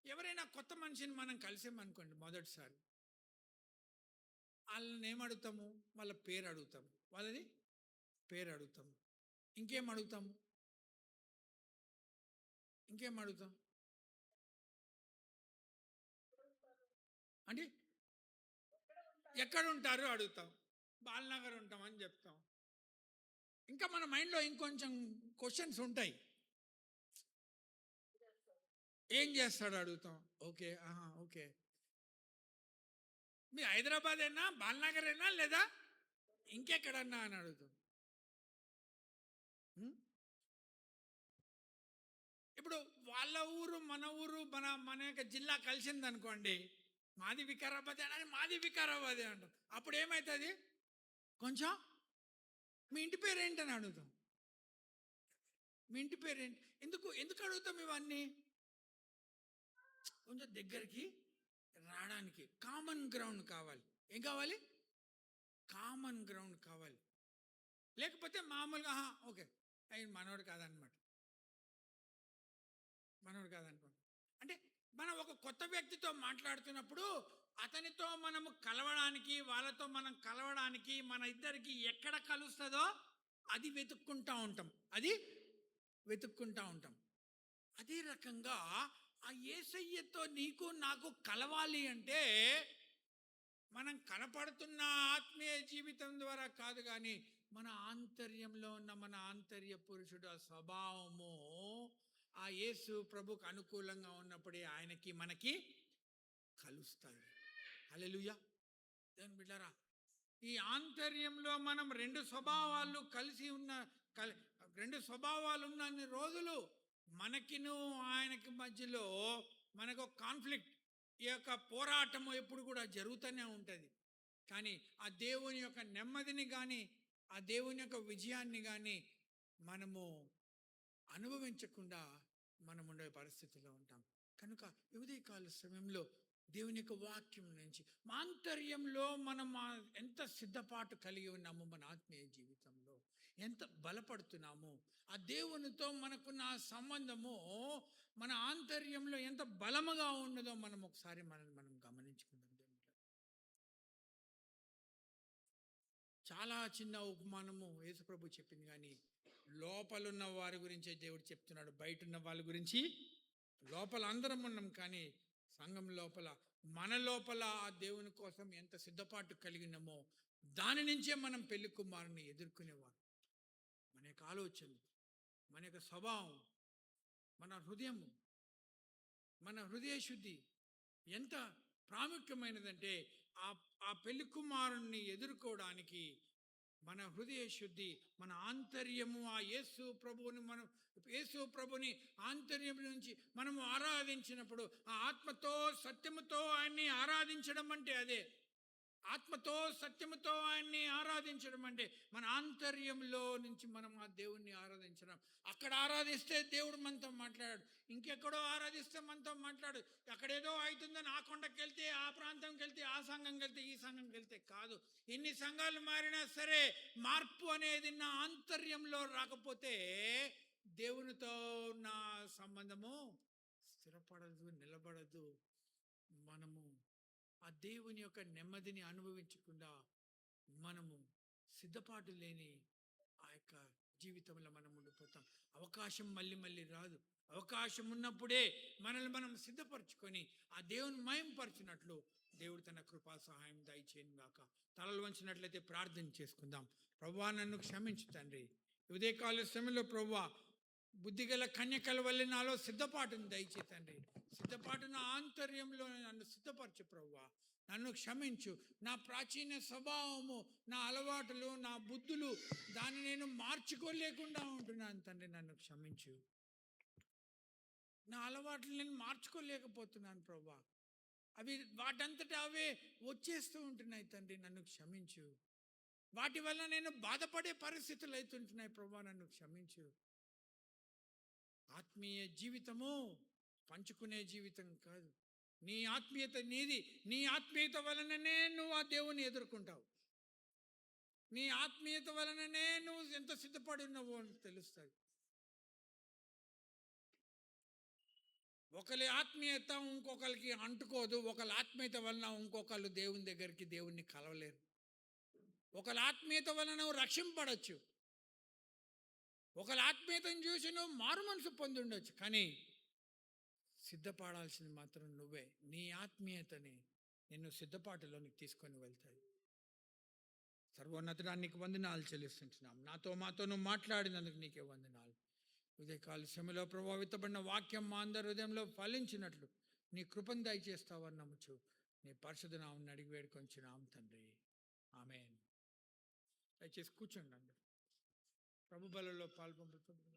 ఎవరైనా కొత్త మనిషిని మనం కలిసామనుకోండి, మొదటిసారి వాళ్ళని ఏమడుగుతాము? వాళ్ళ పేరు అడుగుతాము, వాళ్ళది పేరు అడుగుతాము. ఇంకేం అడుగుతాం? అంటే ఎక్కడ ఉంటారు అడుగుతాం. బాలనగర్ ఉంటామని చెప్తాం. ఇంకా మన మైండ్లో ఇంకొంచెం క్వశ్చన్స్ ఉంటాయి. ఏం చేస్తాడు అడుగుతాం. ఓకే, ఓకే, మీ హైదరాబాద్ అయినా, బాలనగర్ అయినా, లేదా ఇంకెక్కడన్నా అని అడుగుతాం. ఇప్పుడు వాళ్ళ ఊరు మన ఊరు మన యొక్క జిల్లా కలిసింది అనుకోండి, మాది వికారాబాద్ అని మాది వికారాబాదే అంటాం. అప్పుడు ఏమవుతుంది? కొంచెం మీ ఇంటి పేరు ఏంటని అడుగుతాం. మీ ఇంటి పేరు ఏంటి? ఎందుకు అడుగుతాం ఇవన్నీ? కొంచెం దగ్గరికి రావడానికి కామన్ గ్రౌండ్ కావాలి. ఏం కావాలి? కామన్ గ్రౌండ్ కావాలి. లేకపోతే మామూలుగా ఓకే ఆయన మనోడు కాదనమాట, మనోడు కాదనుకో. అంటే మనం ఒక కొత్త వ్యక్తితో మాట్లాడుతున్నప్పుడు అతనితో మనము కలవడానికి, వాళ్ళతో మనం కలవడానికి మన ఇద్దరికి ఎక్కడ కలుస్తుందో అది వెతుక్కుంటూ ఉంటాం. అదే రకంగా ఆ యేసయ్యతో నీకు నాకు కలవాలి అంటే మనం కనపడుతున్న ఆత్మీయ జీవితం ద్వారా కాదు, కానీ మన ఆంతర్యంలో ఉన్న మన ఆంతర్య పురుషుడు ఆ స్వభావము ఆ యేసు ప్రభుకు అనుకూలంగా ఉన్నప్పుడే ఆయనకి మనకి కలుస్తాయి. హల్లెలూయా. దేవుని బిడ్డలారా, ఈ ఆంతర్యంలో మనం రెండు స్వభావాలు ఉన్న రోజులు మనకిను ఆయనకి మధ్యలో మనకు కాన్ఫ్లిక్ట్, ఈ యొక్క పోరాటము ఎప్పుడు కూడా జరుగుతూనే ఉంటుంది. కానీ ఆ దేవుని యొక్క నెమ్మదిని కానీ ఆ దేవుని యొక్క విజయాన్ని కానీ మనము అనుభవించకుండా మనం ఉండే పరిస్థితిలో ఉంటాం. కనుక ఉదయకాల సమయంలో దేవుని యొక్క వాక్యం నుంచి ఆంతర్యంలో మనం ఎంత సిద్ధపాటు కలిగి ఉన్నాము, మన ఆత్మీయ జీవితంలో ఎంత బలపడుతున్నాము, ఆ దేవునితో మనకున్న సంబంధము మన ఆంతర్యంలో ఎంత బలముగా ఉన్నదో మనం ఒకసారి మనం గమనించుకుందాం. చాలా చిన్న ఉపమానము యేసుప్రభు చెప్పింది, కానీ లోపలున్న వారి గురించే దేవుడు చెప్తున్నాడు. బయట ఉన్న వాళ్ళ గురించి, లోపల అందరం ఉన్నాం కానీ సంఘం లోపల మన లోపల ఆ దేవుని కోసం ఎంత సిద్ధపాటు కలిగినామో దాని నుంచే మనం పెళ్లి కుమారుని ఎదుర్కొనేవారు. మన యొక్క ఆలోచనలు, మన యొక్క స్వభావం, మన హృదయము, మన హృదయ శుద్ధి ఎంత ప్రాముఖ్యమైనదంటే ఆ పెళ్లి కుమారుణ్ణి ఎదుర్కోవడానికి మన హృదయ శుద్ధి, మన ఆంతర్యము, ఆ యేసు ప్రభుని ఆంతర్యం నుంచి మనము ఆరాధించినప్పుడు, ఆ ఆత్మతో సత్యముతో ఆయన్ని ఆరాధించడం అంటే అదే. ఆత్మతో సత్యముతో ఆయన్ని ఆరాధించడం అంటే మన ఆంతర్యంలో నుంచి మనం ఆ దేవుణ్ణి ఆరాధించడం. అక్కడ ఆరాధిస్తే దేవుడు మనతో మాట్లాడాడు, ఇంకెక్కడో ఆరాధిస్తే మనతో మాట్లాడు. అక్కడేదో అవుతుందని ఆ కొండకి వెళ్తే, ఆ ప్రాంతంకి వెళ్తే, ఆ సంఘంకి వెళ్తే, ఈ సంఘంకి వెళ్తే కాదు. ఎన్ని సంఘాలు మారినా సరే మార్పు అనేది నా ఆంతర్యంలో రాకపోతే దేవునితో నా సంబంధము స్థిరపడదు, నిలబడదు. మనము ఆ దేవుని యొక్క నెమ్మదిని అనుభవించకుండా మనము సిద్ధపాటు లేని ఆ యొక్క జీవితంలో మనం ఉండిపోతాం. అవకాశం మళ్ళీ రాదు. అవకాశం ఉన్నప్పుడే మనల్ని మనం సిద్ధపరచుకొని ఆ దేవుని మయంపరచినట్లు దేవుడు తన కృపా సహాయం దయచేయను గాక. తలలు వంచినట్లయితే ప్రార్థన చేసుకుందాం. ప్రభువా, నన్ను క్షమించు తండ్రి. ఉదయకాల సమయంలో ప్రభువా, బుద్ధిగల కన్యకల వల్ల నాలో సిద్ధపాటును దయచే తండ్రి. సిద్ధపాటున ఆంతర్యంలో నన్ను సిద్ధపరచు ప్రభువా. నన్ను క్షమించు. నా ప్రాచీన స్వభావము, నా అలవాటులు, నా బుద్ధులు, దాన్ని నేను మార్చుకోలేకుండా ఉంటున్నాను తండ్రి. నన్ను క్షమించు. నా అలవాట్లు నేను మార్చుకోలేకపోతున్నాను ప్రభువా. అవి వాటంతటా అవే వచ్చేస్తూ ఉంటున్నాయి తండ్రి. నన్ను క్షమించు. వాటి వల్ల నేను బాధపడే పరిస్థితులు అవుతుంటున్నాయి ప్రభువా. నన్ను క్షమించు. ఆత్మీయ జీవితము పంచుకునే జీవితం కాదు. నీ ఆత్మీయత నీది. నీ ఆత్మీయత వలననే నువ్వు ఆ దేవుని ఎదుర్కొంటావు. నీ ఆత్మీయత వలననే నువ్వు ఎంత సిద్ధపడి ఉన్నావో అని తెలుస్తుంది. ఒకరి ఆత్మీయత ఇంకొకరికి అంటుకోదు. ఒకరి ఆత్మీయత వలన ఇంకొకళ్ళు దేవుని దగ్గరికి, దేవుణ్ణి కలవలేరు. ఒకరి ఆత్మీయత వలన నువ్వు రక్షింపడచ్చు. ఒకరి ఆత్మీయతను చూసి నువ్వు మారు మనసు పొంది ఉండొచ్చు. కానీ సిద్ధపడాల్సింది మాత్రం నువ్వే. నీ ఆత్మీయతని నిన్ను సిద్ధపాటులోనికి తీసుకొని వెళ్తాయి. సర్వోన్నతుడా, నీకు వందనాలు చెల్లిస్తుంటున్నాం. మాతో నువ్వు మాట్లాడినందుకు నీకే వందనాలు. ఉదయకాల సమయంలో ప్రభావితపడిన వాక్యం మా అందరి హృదయంలో ఫలించినట్లు నీ కృపను దయచేస్తావని నమ్ముచు నీ పరిశుద్ధ నామమున అడిగి వేడుకొంచున్నాం తండ్రి. ఆమేన్. దయచేసి కూర్చోండి అందరూ. ప్రభు బలలో పాల్పొందుతుంది.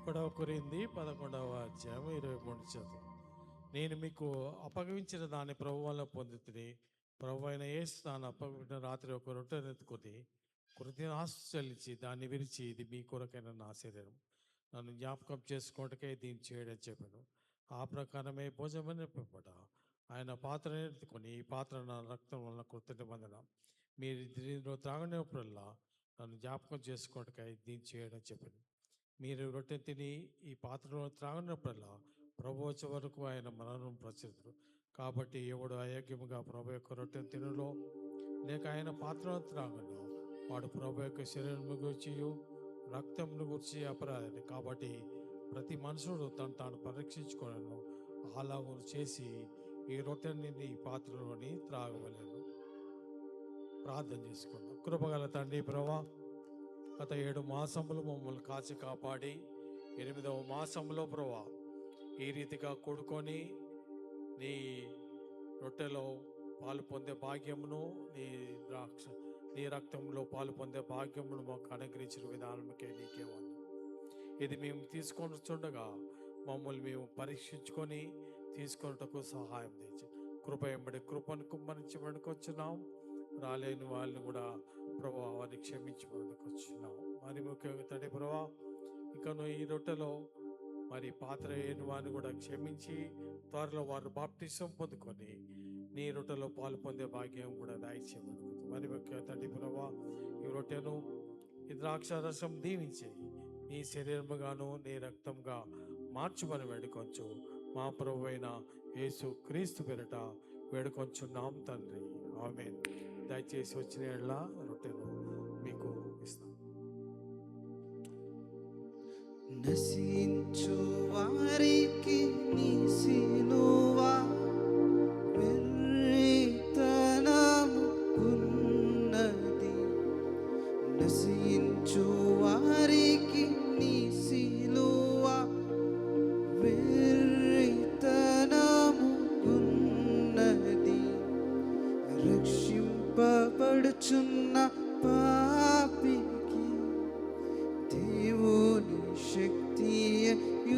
కొరింథీ 11వ అధ్యాయం 23 చదువు. నేను మీకు అప్పగించిన దాన్ని ప్రభు వల్ల పొందితిని. ప్రభు అయిన యేసు తాను అప్పగించిన రాత్రి ఒక రొట్టెనెత్తుకొని కృతజ్ఞతాస్తుతి చెల్లించి దాన్ని విరిచి, ఇది మీ కొరకైన నా శరీరం, నన్ను జ్ఞాపకం చేసుకోవటకే దీన్ని చేయడం చెప్పాను. ఆ ప్రకారమే భోజనం పిమ్మట ఆయన పాత్రను ఎత్తుకొని, ఈ పాత్ర నా రక్తం వలన కృత నిబంధన, మీరు దీనిలో త్రాగనప్పుడల్లా నన్ను జ్ఞాపకం చేసుకోవటకై దీన్ని చేయడం చెప్పాను. మీరు రొట్టె తిని ఈ పాత్రలో త్రాగినప్పుడల్లా ప్రభు వచ్చే వరకు ఆయన మరణం ప్రచురుతుడు. కాబట్టి ఎవడు అయోగ్యముగా ప్రభు యొక్క రొట్టె తినలో లేక ఆయన పాత్రను త్రాగను వాడు ప్రభు యొక్క శరీరం గురించి రక్తంను గురించి అపరాధి. కాబట్టి ప్రతి మనుషుడు తాను పరీక్షించుకోవడం అలాగూ చేసి ఈ రొట్టెని ఈ పాత్రలోని త్రాగవలెను. ప్రార్థన చేసుకుందాం. కృపగల తండ్రి ప్రభా, గత 7 మాసములు మమ్మల్ని కాచి కాపాడి 8వ మాసంలో ప్రభా ఈ రీతిగా కూడుకొని నీ రొట్టెలో పాలు పొందే భాగ్యమును, నీ రక్తంలో పాలు పొందే భాగ్యమును మాకు అనుగ్రహించిన విధానముకే నీకే వందనాలు. ఇది మేము తీసుకొని చూడగా మమ్మల్ని మేము పరీక్షించుకొని తీసుకొనుటకు సహాయం తెచ్చి కృప ఎంబడి కృపను కుమ్మరించబడుకొచ్చున్నాం. రాలేని వాళ్ళని కూడా ప్రభా వారిని క్షమించబడుకొచ్చున్నాం. మరి ముఖ్యంగా తండ్రి ప్రభా, ఇకను ఈ రొట్టెలో మరి పాత్ర అయిన వారిని కూడా క్షమించి త్వరలో వారు బాప్టిజం పొందుకొని నీ రొట్టెలో పాలు పొందే భాగ్యం కూడా దయచేయబడుతుంది. మరి ముఖ్యంగా తండ్రి ప్రభా, ఈ రొట్టెను ఈ ద్రాక్షారసం దీవించి నీ శరీరముగాను నీ రక్తంగా మార్చుమని వేడుకొంచు మా ప్రభు అయిన యేసు క్రీస్తు పేరిట వేడుకొంచున్నాం తండ్రి, ఆమేన్. దయచేసి వచ్చిన ఎడల రొట్టెను మీకు ఇస్తాం. నశించు వారికి నీ సిలువ వెర్రితనము ఉన్నది. నశించు వారికి నీ సిలువ వెర్రితనము ఉన్నది. రక్షింపబడుచున్న పాపికి దేవుని శక్తియున్నది.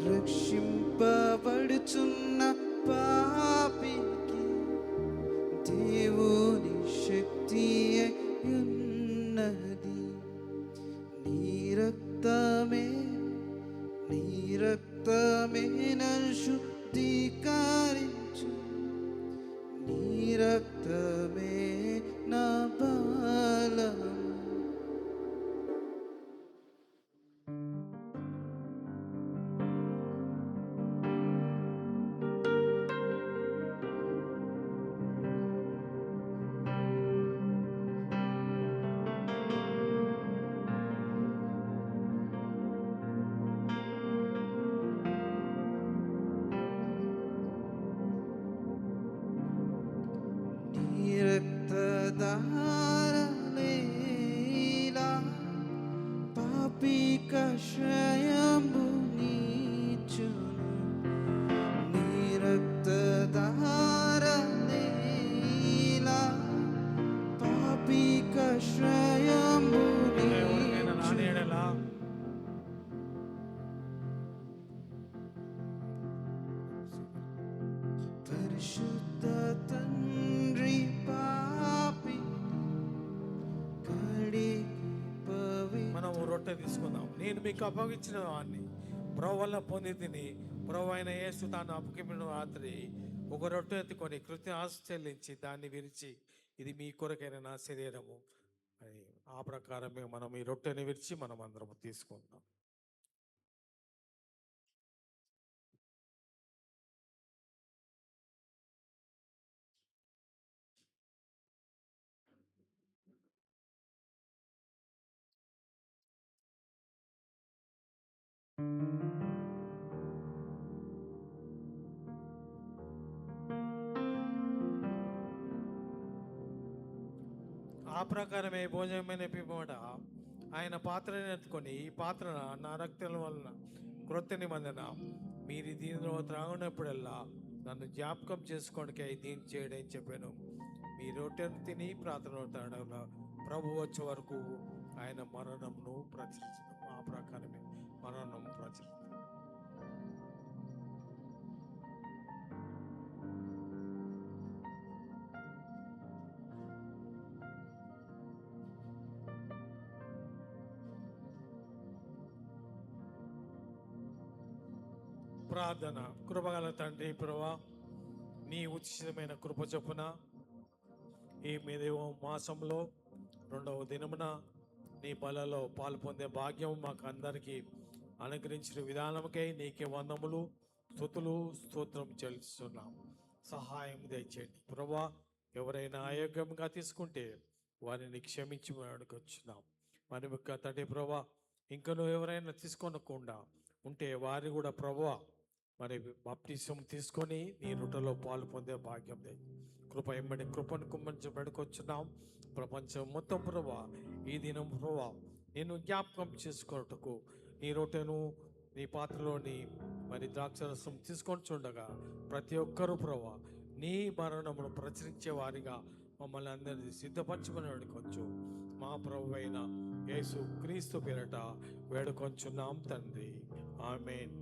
రక్షింపబడుచున్న పాపికి దేవుని శక్తియున్నది. నీ రక్తమే నన్ను శుద్ధీకరించు. నీ రక్తమే నా బలము. నీ రక్తధారలేలా పాపి కషాయము నీచును. నీ రక్తధారలేలా పాపి కషాయము ఎవరికైనా రాని ఎడల పరిశుద్ధ తండ్రి పాపి మనము రొట్టె తీసుకుందాం. నేను మీకు అప్పగించిన వాడిని ప్రభు వల్ల పొంది తిని, ప్రభు అయిన యేసు తాను అప్పగించిన రాత్రి ఒక రొట్టె ఎత్తుకొని కృతజ్ఞతాస్తుతి చెల్లించి దాన్ని విరిచి, ఇది మీ కొరకైన నా శరీరము అని ఆ ప్రకారమే మనం ఈ రొట్టెని విరిచి మనం అందరం తీసుకుందాం. ఆ ప్రకారమే భోజనమైన పిమ్మట ఆయన పాత్రను ఎత్తుకొని, ఈ పాత్ర నా రక్తం వలన క్రొత్త నిబంధన, మీరు దీనిలో త్రాగినప్పుడల్లా నన్ను జ్ఞాపకం చేసుకోవడానికి దీన్ని చేయడం చెప్పాను. మీ రొట్టెను తిని ప్రార్థన తాడల ప్రభు వచ్చే వరకు ఆయన మరణమును ప్రచురించడం, ఆ ప్రకారమే మరణము ప్రచురించడం. ప్రార్థన. కృపగల తండ్రి ప్రభువా, నీ ఉచితమైన కృప చొప్పున ఈ మీదేవ మాసంలో 2వ దినమున నీ బలలో పాలు పొందే భాగ్యం మాకు అందరికీ అనుగ్రహించిన విధానముకై నీకే వందములు, స్తుతులు, స్తోత్రం చెల్లిస్తున్నాం. సహాయం దయచేయండి ప్రభువా. ఎవరైనా అయోగ్యంగా తీసుకుంటే వారిని క్షమించి అడుగుచున్నాం. మరి యొక్క తండ్రి ప్రభువా, ఇంకనూ ఎవరైనా తీసుకోనకుండా ఉంటే వారిని కూడా ప్రభువా మరి బాప్టిజం తీసుకొని నీ రొట్టెలో పాలు పొందే భాగ్యం దయ. కృప ఎమ్మడి కృపను కుమ్మరించి పెడుకొచ్చున్నాం. ప్రపంచం మొత్తం ప్రభువా ఈ దినం ప్రభువా నేను జ్ఞాపకం చేసుకొనుటకు నీ రొట్టెను నీ పాత్రలోని మరి ద్రాక్షరసం తీసుకొని చూడగా ప్రతి ఒక్కరూ ప్రభువా నీ మరణమును ప్రచురించే వారిగా మమ్మల్ని అందరినీ సిద్ధపరచుకొని వేడుకొచ్చు. మా ప్రభు అయిన యేసు క్రీస్తు పేరట వేడుకొంచున్నాం తండ్రి. ఆమేన్.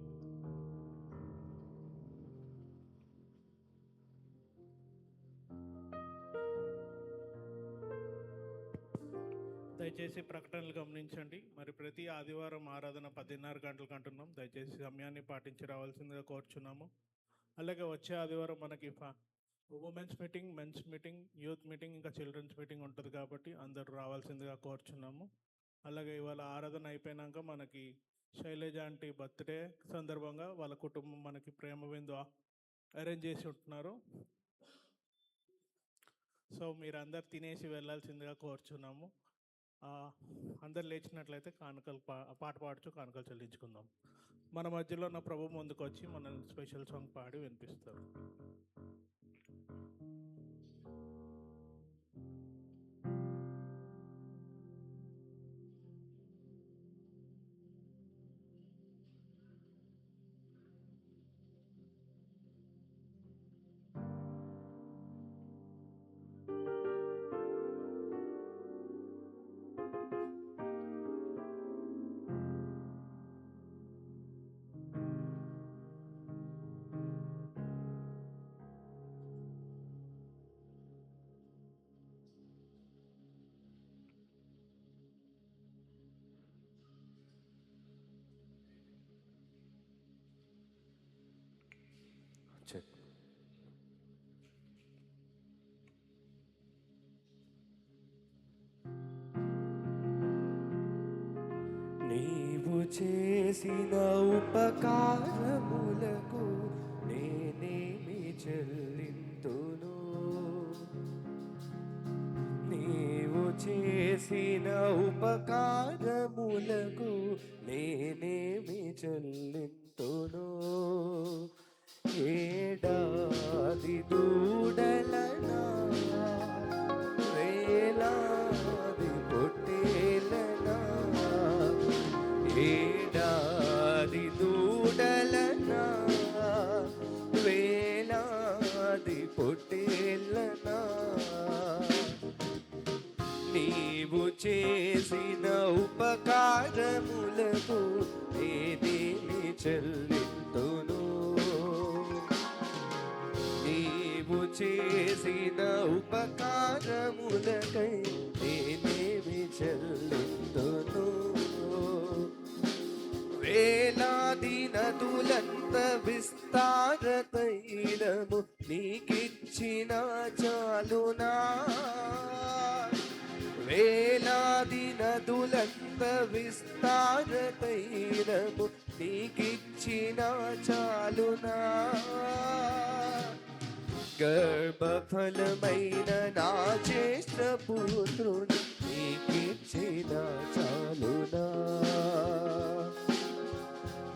దయచేసి ప్రకటనలు గమనించండి. మరి ప్రతి ఆదివారం ఆరాధన 10:30 గంటలకు అంటున్నాం. దయచేసి సమయాన్ని పాటించి రావాల్సిందిగా కోరుచున్నాము. అలాగే వచ్చే ఆదివారం మనకి women's meeting, men's meeting, youth meeting, ఇంకా చిల్డ్రన్స్ మీటింగ్ ఉంటుంది కాబట్టి అందరూ రావాల్సిందిగా కోరుచున్నాము. అలాగే ఇవాళ ఆరాధన అయిపోయినాక మనకి శైలజ ఆంటీ బర్త్డే సందర్భంగా వాళ్ళ కుటుంబం మనకి ప్రేమ విందు అరేంజ్ చేసి ఉంటున్నారు. సో మీరు అందరు తినేసి వెళ్ళాల్సిందిగా కోరుచున్నాము. అందరు లేచినట్లయితే కానుకలు పాట పాడుచు కానుకలు చెల్లించుకుందాం. మన మధ్యలో ఉన్న ప్రభు ముందుకు వచ్చి మన స్పెషల్ సాంగ్ పాడి వినిపిస్తారు. Check. నీవు చేసిన ఉపకారములకు నేనేమి చెల్లింతును? నీవు చేసిన ఉపకారములకు నేనేమి చెల్లింతును? ఏడాది దూడలనా, వేలాది పొట్టేలనా, ఏడాది దూడలనా, వేలాది పొట్టేలనా, నీవు చేసిన ఉపకారములకు నేనేమి చెల్లింతును? నీవు చేసిన ఉపకారములకై నేనేమి చెల్లింతును? వేలాది నదులంత విస్తార తైలము నీకిచ్చిన చాలునా? వేలాది నదులంత విస్తార తైలము నీకిచ్చిన చాలునా? గర్భఫలమైన నా జ్యేష్ఠ పుత్రుని నీకిచ్చిన చాలునా?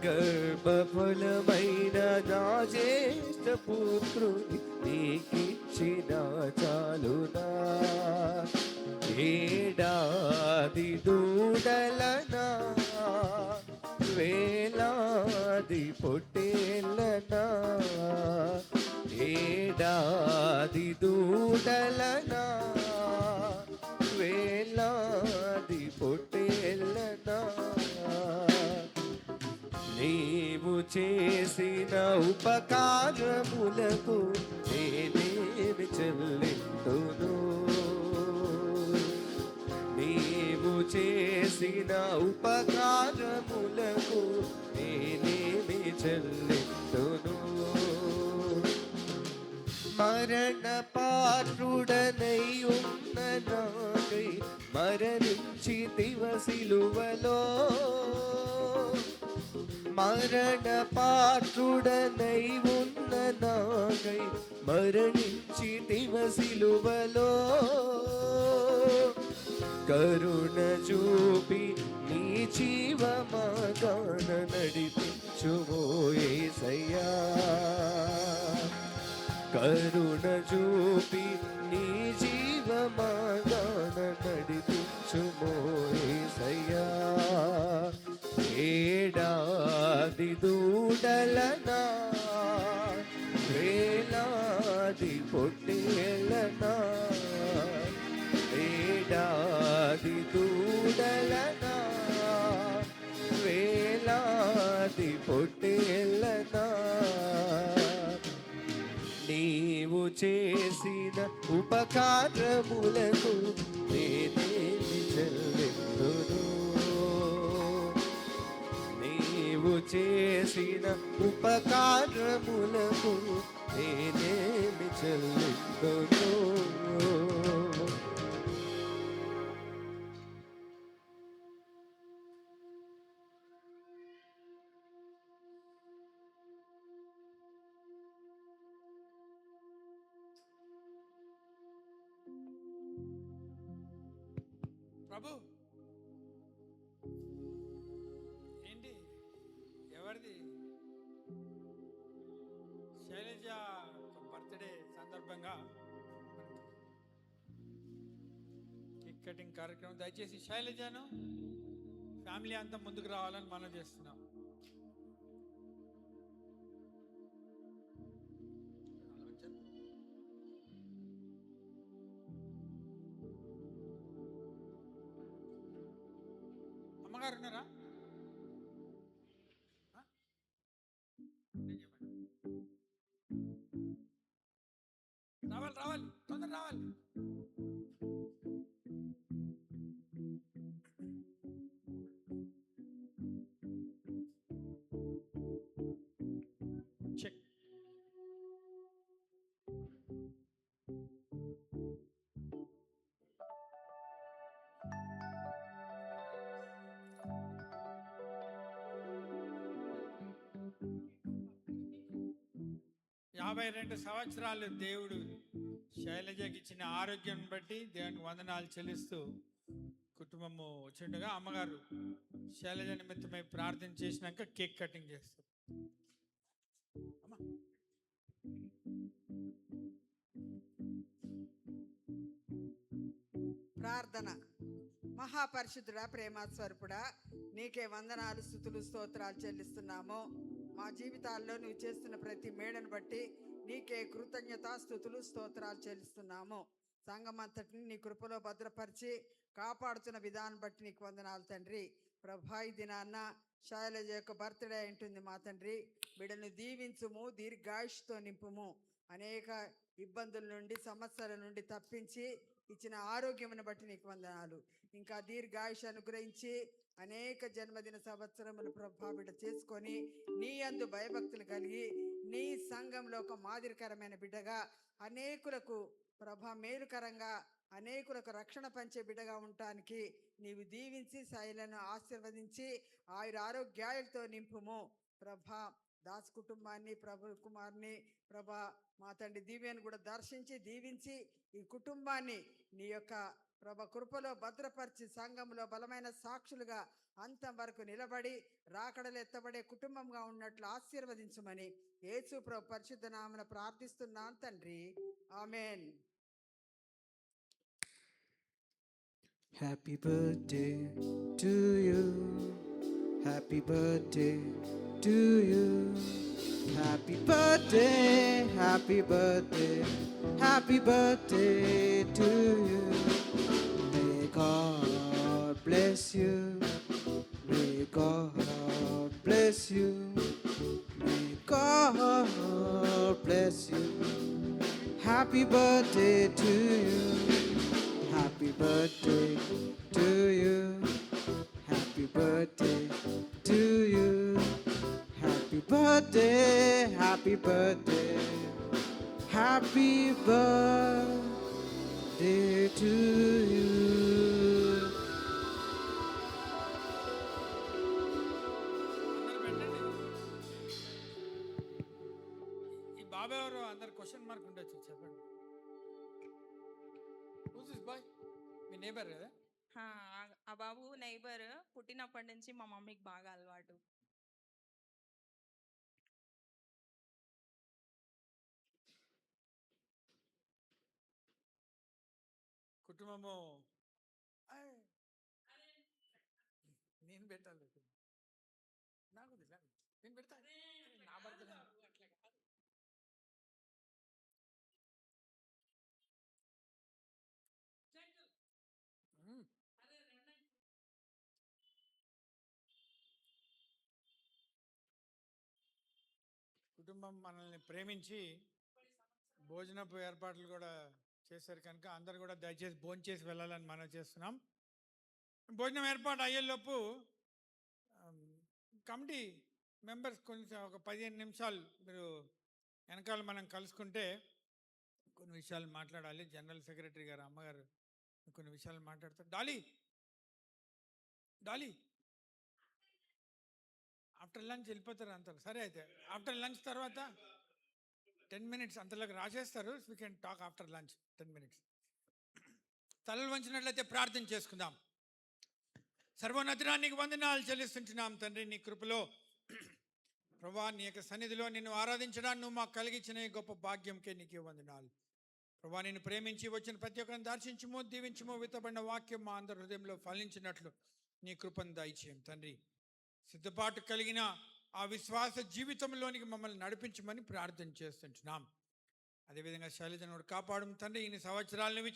గర్భఫలమైన నా జ్యేష్ఠ పుత్రుని నీకిచ్చిన చాలునా? ఏడాది దూడలనా, వేలాది పొట్టేలనా, ఏడాది దూడలనా, వేలాది పొట్టే చేసిన ఉపకారములకు నేనేమి చెల్లింతును? నీవు చేసిన ఉపకారములకు నేనేమి చెల్లింతును? మరణ పాత్రుడనై ఉన్న నాకై మరణించితివ సిలువలో. మరణ పాత్రుడనై ఉన్న నాకై మరణించితివ సిలువలో. కరుణ చూపి నీ జీవ మార్గాన నడిపించుమో యేసయ్యా. కరుణ చూపి నీ జీవ మార్గాన నడిపించుమో యేసయ్యా. ఏడాది దూడలనా వేలాది పొట్టేలనా, ఏడాది దూడలనా వేలాది పొట్టేలనా, నీవు చేసిన ఉపకారములకు నేనేమి చెల్లింతును? నీవు చేసిన ఉపకారములకు నేనేమి చెల్లింతును? ప్రభు ఏంటి ఎవరిది? శైలజ బర్త్డే సందర్భంగా కేక్ కటింగ్ కార్యక్రమం. దయచేసి శైలజను ఫ్యామిలీ అంతా ముందుకు రావాలని మనం చేస్తున్నాం. అమ్మగారు ఉన్నారా? రావాలి రావాలి, తొందర రావాలి. చెక్. యాభై 52 సంవత్సరాలు దేవుడు శైలజకి ఇచ్చిన ఆరోగ్యం బట్టి దేవునికి వందనాలు చెల్లిస్తూ కుటుంబము వచ్చిండగా అమ్మగారు శైలజ నిమిత్తమై ప్రార్థన చేసినాక కేక్ కటింగ్ చేస్తారు. ప్రార్థన. మహాపరిశుద్ధుడా, ప్రేమాస్వరూపుడా, నీకే వందనాలు, స్తుతులు, స్తోత్రాలు చెల్లిస్తున్నాము. మా జీవితాల్లో నువ్వు చేస్తున్న ప్రతి మేడను బట్టి నీకే కృతజ్ఞత, స్తుతులు, స్తోత్రాలు చెల్లిస్తున్నాము. సంఘం అంతటిని నీ కృపలో భద్రపరిచి కాపాడుతున్న విధానం బట్టి నీకు వందనాలు తండ్రి. ప్రభా, ఈ దినాన్న శైలజ యొక్క బర్త్డే ఉంటుంది మా తండ్రి. బిడ్డను దీవించుము, దీర్ఘాయుష్తో నింపుము. అనేక ఇబ్బందుల నుండి, సమస్యల నుండి తప్పించి ఇచ్చిన ఆరోగ్యమును బట్టి నీకు వందనాలు. ఇంకా దీర్ఘాయుష అనుగ్రహించి అనేక జన్మదిన సంవత్సరములు ప్రభా బిడ్డ చేసుకొని నీ యందు భయభక్తులు కలిగి నీ సంఘంలో ఒక మాదిరికరమైన బిడ్డగా అనేకులకు ప్రభా మేలుకరంగా అనేకులకు రక్షణ పంచే బిడ్డగా ఉండటానికి నీవు దీవించి శైలను ఆశీర్వదించి ఆయుర ఆరోగ్యాలతో నింపుము. ప్రభా దాస్ కుటుంబాన్ని, ప్రభు కుమార్ని, ప్రభా మా తండ్రి దివ్యను కూడా దర్శించి దీవించి ఈ కుటుంబాన్ని నీ యొక్క ప్రభ కృపలో భద్రపరిచి సంఘంలో బలమైన సాక్షులుగా అంతం వరకు నిలబడి రాకడలు ఎత్తబడే కుటుంబంగా ఉన్నట్లు ఆశీర్వదించమని యేసు ప్రభు పరిశుద్ధ నామమున ప్రార్థిస్తున్నాను తండ్రి. ఆమేన్. Happy birthday to you. Happy birthday to you. Happy birthday, happy birthday, happy birthday to you. May God bless you. May God bless you. Happy birthday to you. Happy birthday to you. Happy birthday to you. Happy birthday, happy birthday. Happy birthday to you. ఈ బాబాయ్ ఎవరు అందరు question mark ఉండొచ్చు చెప్పండి. Who's this boy? Me neighbour కదా? ఆ బాబు neighbour, పుట్టినప్పటి నుంచి మా మమ్మీకి బాగా అలవాటు. కుటుంబము నేను పెట్టాలి, నాకు నేను పెడతా, నా బర్త్డే. కుటుంబం మనల్ని ప్రేమించి భోజనపు ఏర్పాట్లు కూడా చేశారు కనుక అందరు కూడా దయచేసి భోజనం చేసి వెళ్ళాలని మనం చేస్తున్నాం. భోజనం ఏర్పాటు అయ్యేలోపు కమిటీ మెంబర్స్ కొంచెం ఒక 15 నిమిషాలు మీరు వెనకాల మనం కలుసుకుంటే కొన్ని విషయాలు మాట్లాడాలి. జనరల్ సెక్రటరీ గారు అమ్మగారు కొన్ని విషయాలు మాట్లాడతారు. డాలీ డాలీ ఆఫ్టర్ లంచ్ వెళ్ళిపోతారు అంటారు. సరే అయితే ఆఫ్టర్ లంచ్ తర్వాత 10 minutes అంతలోకి రాసేస్తారు. We can talk after lunch 10 minutes. తలలు వంచినట్లయితే ప్రార్థన చేసుకుందాం. సర్వోన్నతుడానికి వందనాలు చెల్లిస్తుంటున్నాం తండ్రి. నీ కృపలో ప్రభా నీ యొక్క సన్నిధిలో నిన్ను ఆరాధించడానికి నువ్వు మాకు కలిగించిన ఈ గొప్ప భాగ్యంకే నీకే వందనాలు ప్రభా. నిన్ను ప్రేమించి వచ్చిన ప్రతి ఒక్కరిని దర్శించుము, దీవించుము. విత్తబడిన వాక్యం మా అందరి హృదయంలో ఫలించినట్లు నీ కృపను దయచేయం తండ్రి. సిద్ధపాటు కలిగిన ఆ విశ్వాస జీవితంలోనికి మమ్మల్ని నడిపించమని ప్రార్థన చేస్తుంటున్నాం. అదేవిధంగా శైలజను కాపాడు తండ్రి. ఇన్ని సంవత్సరాలను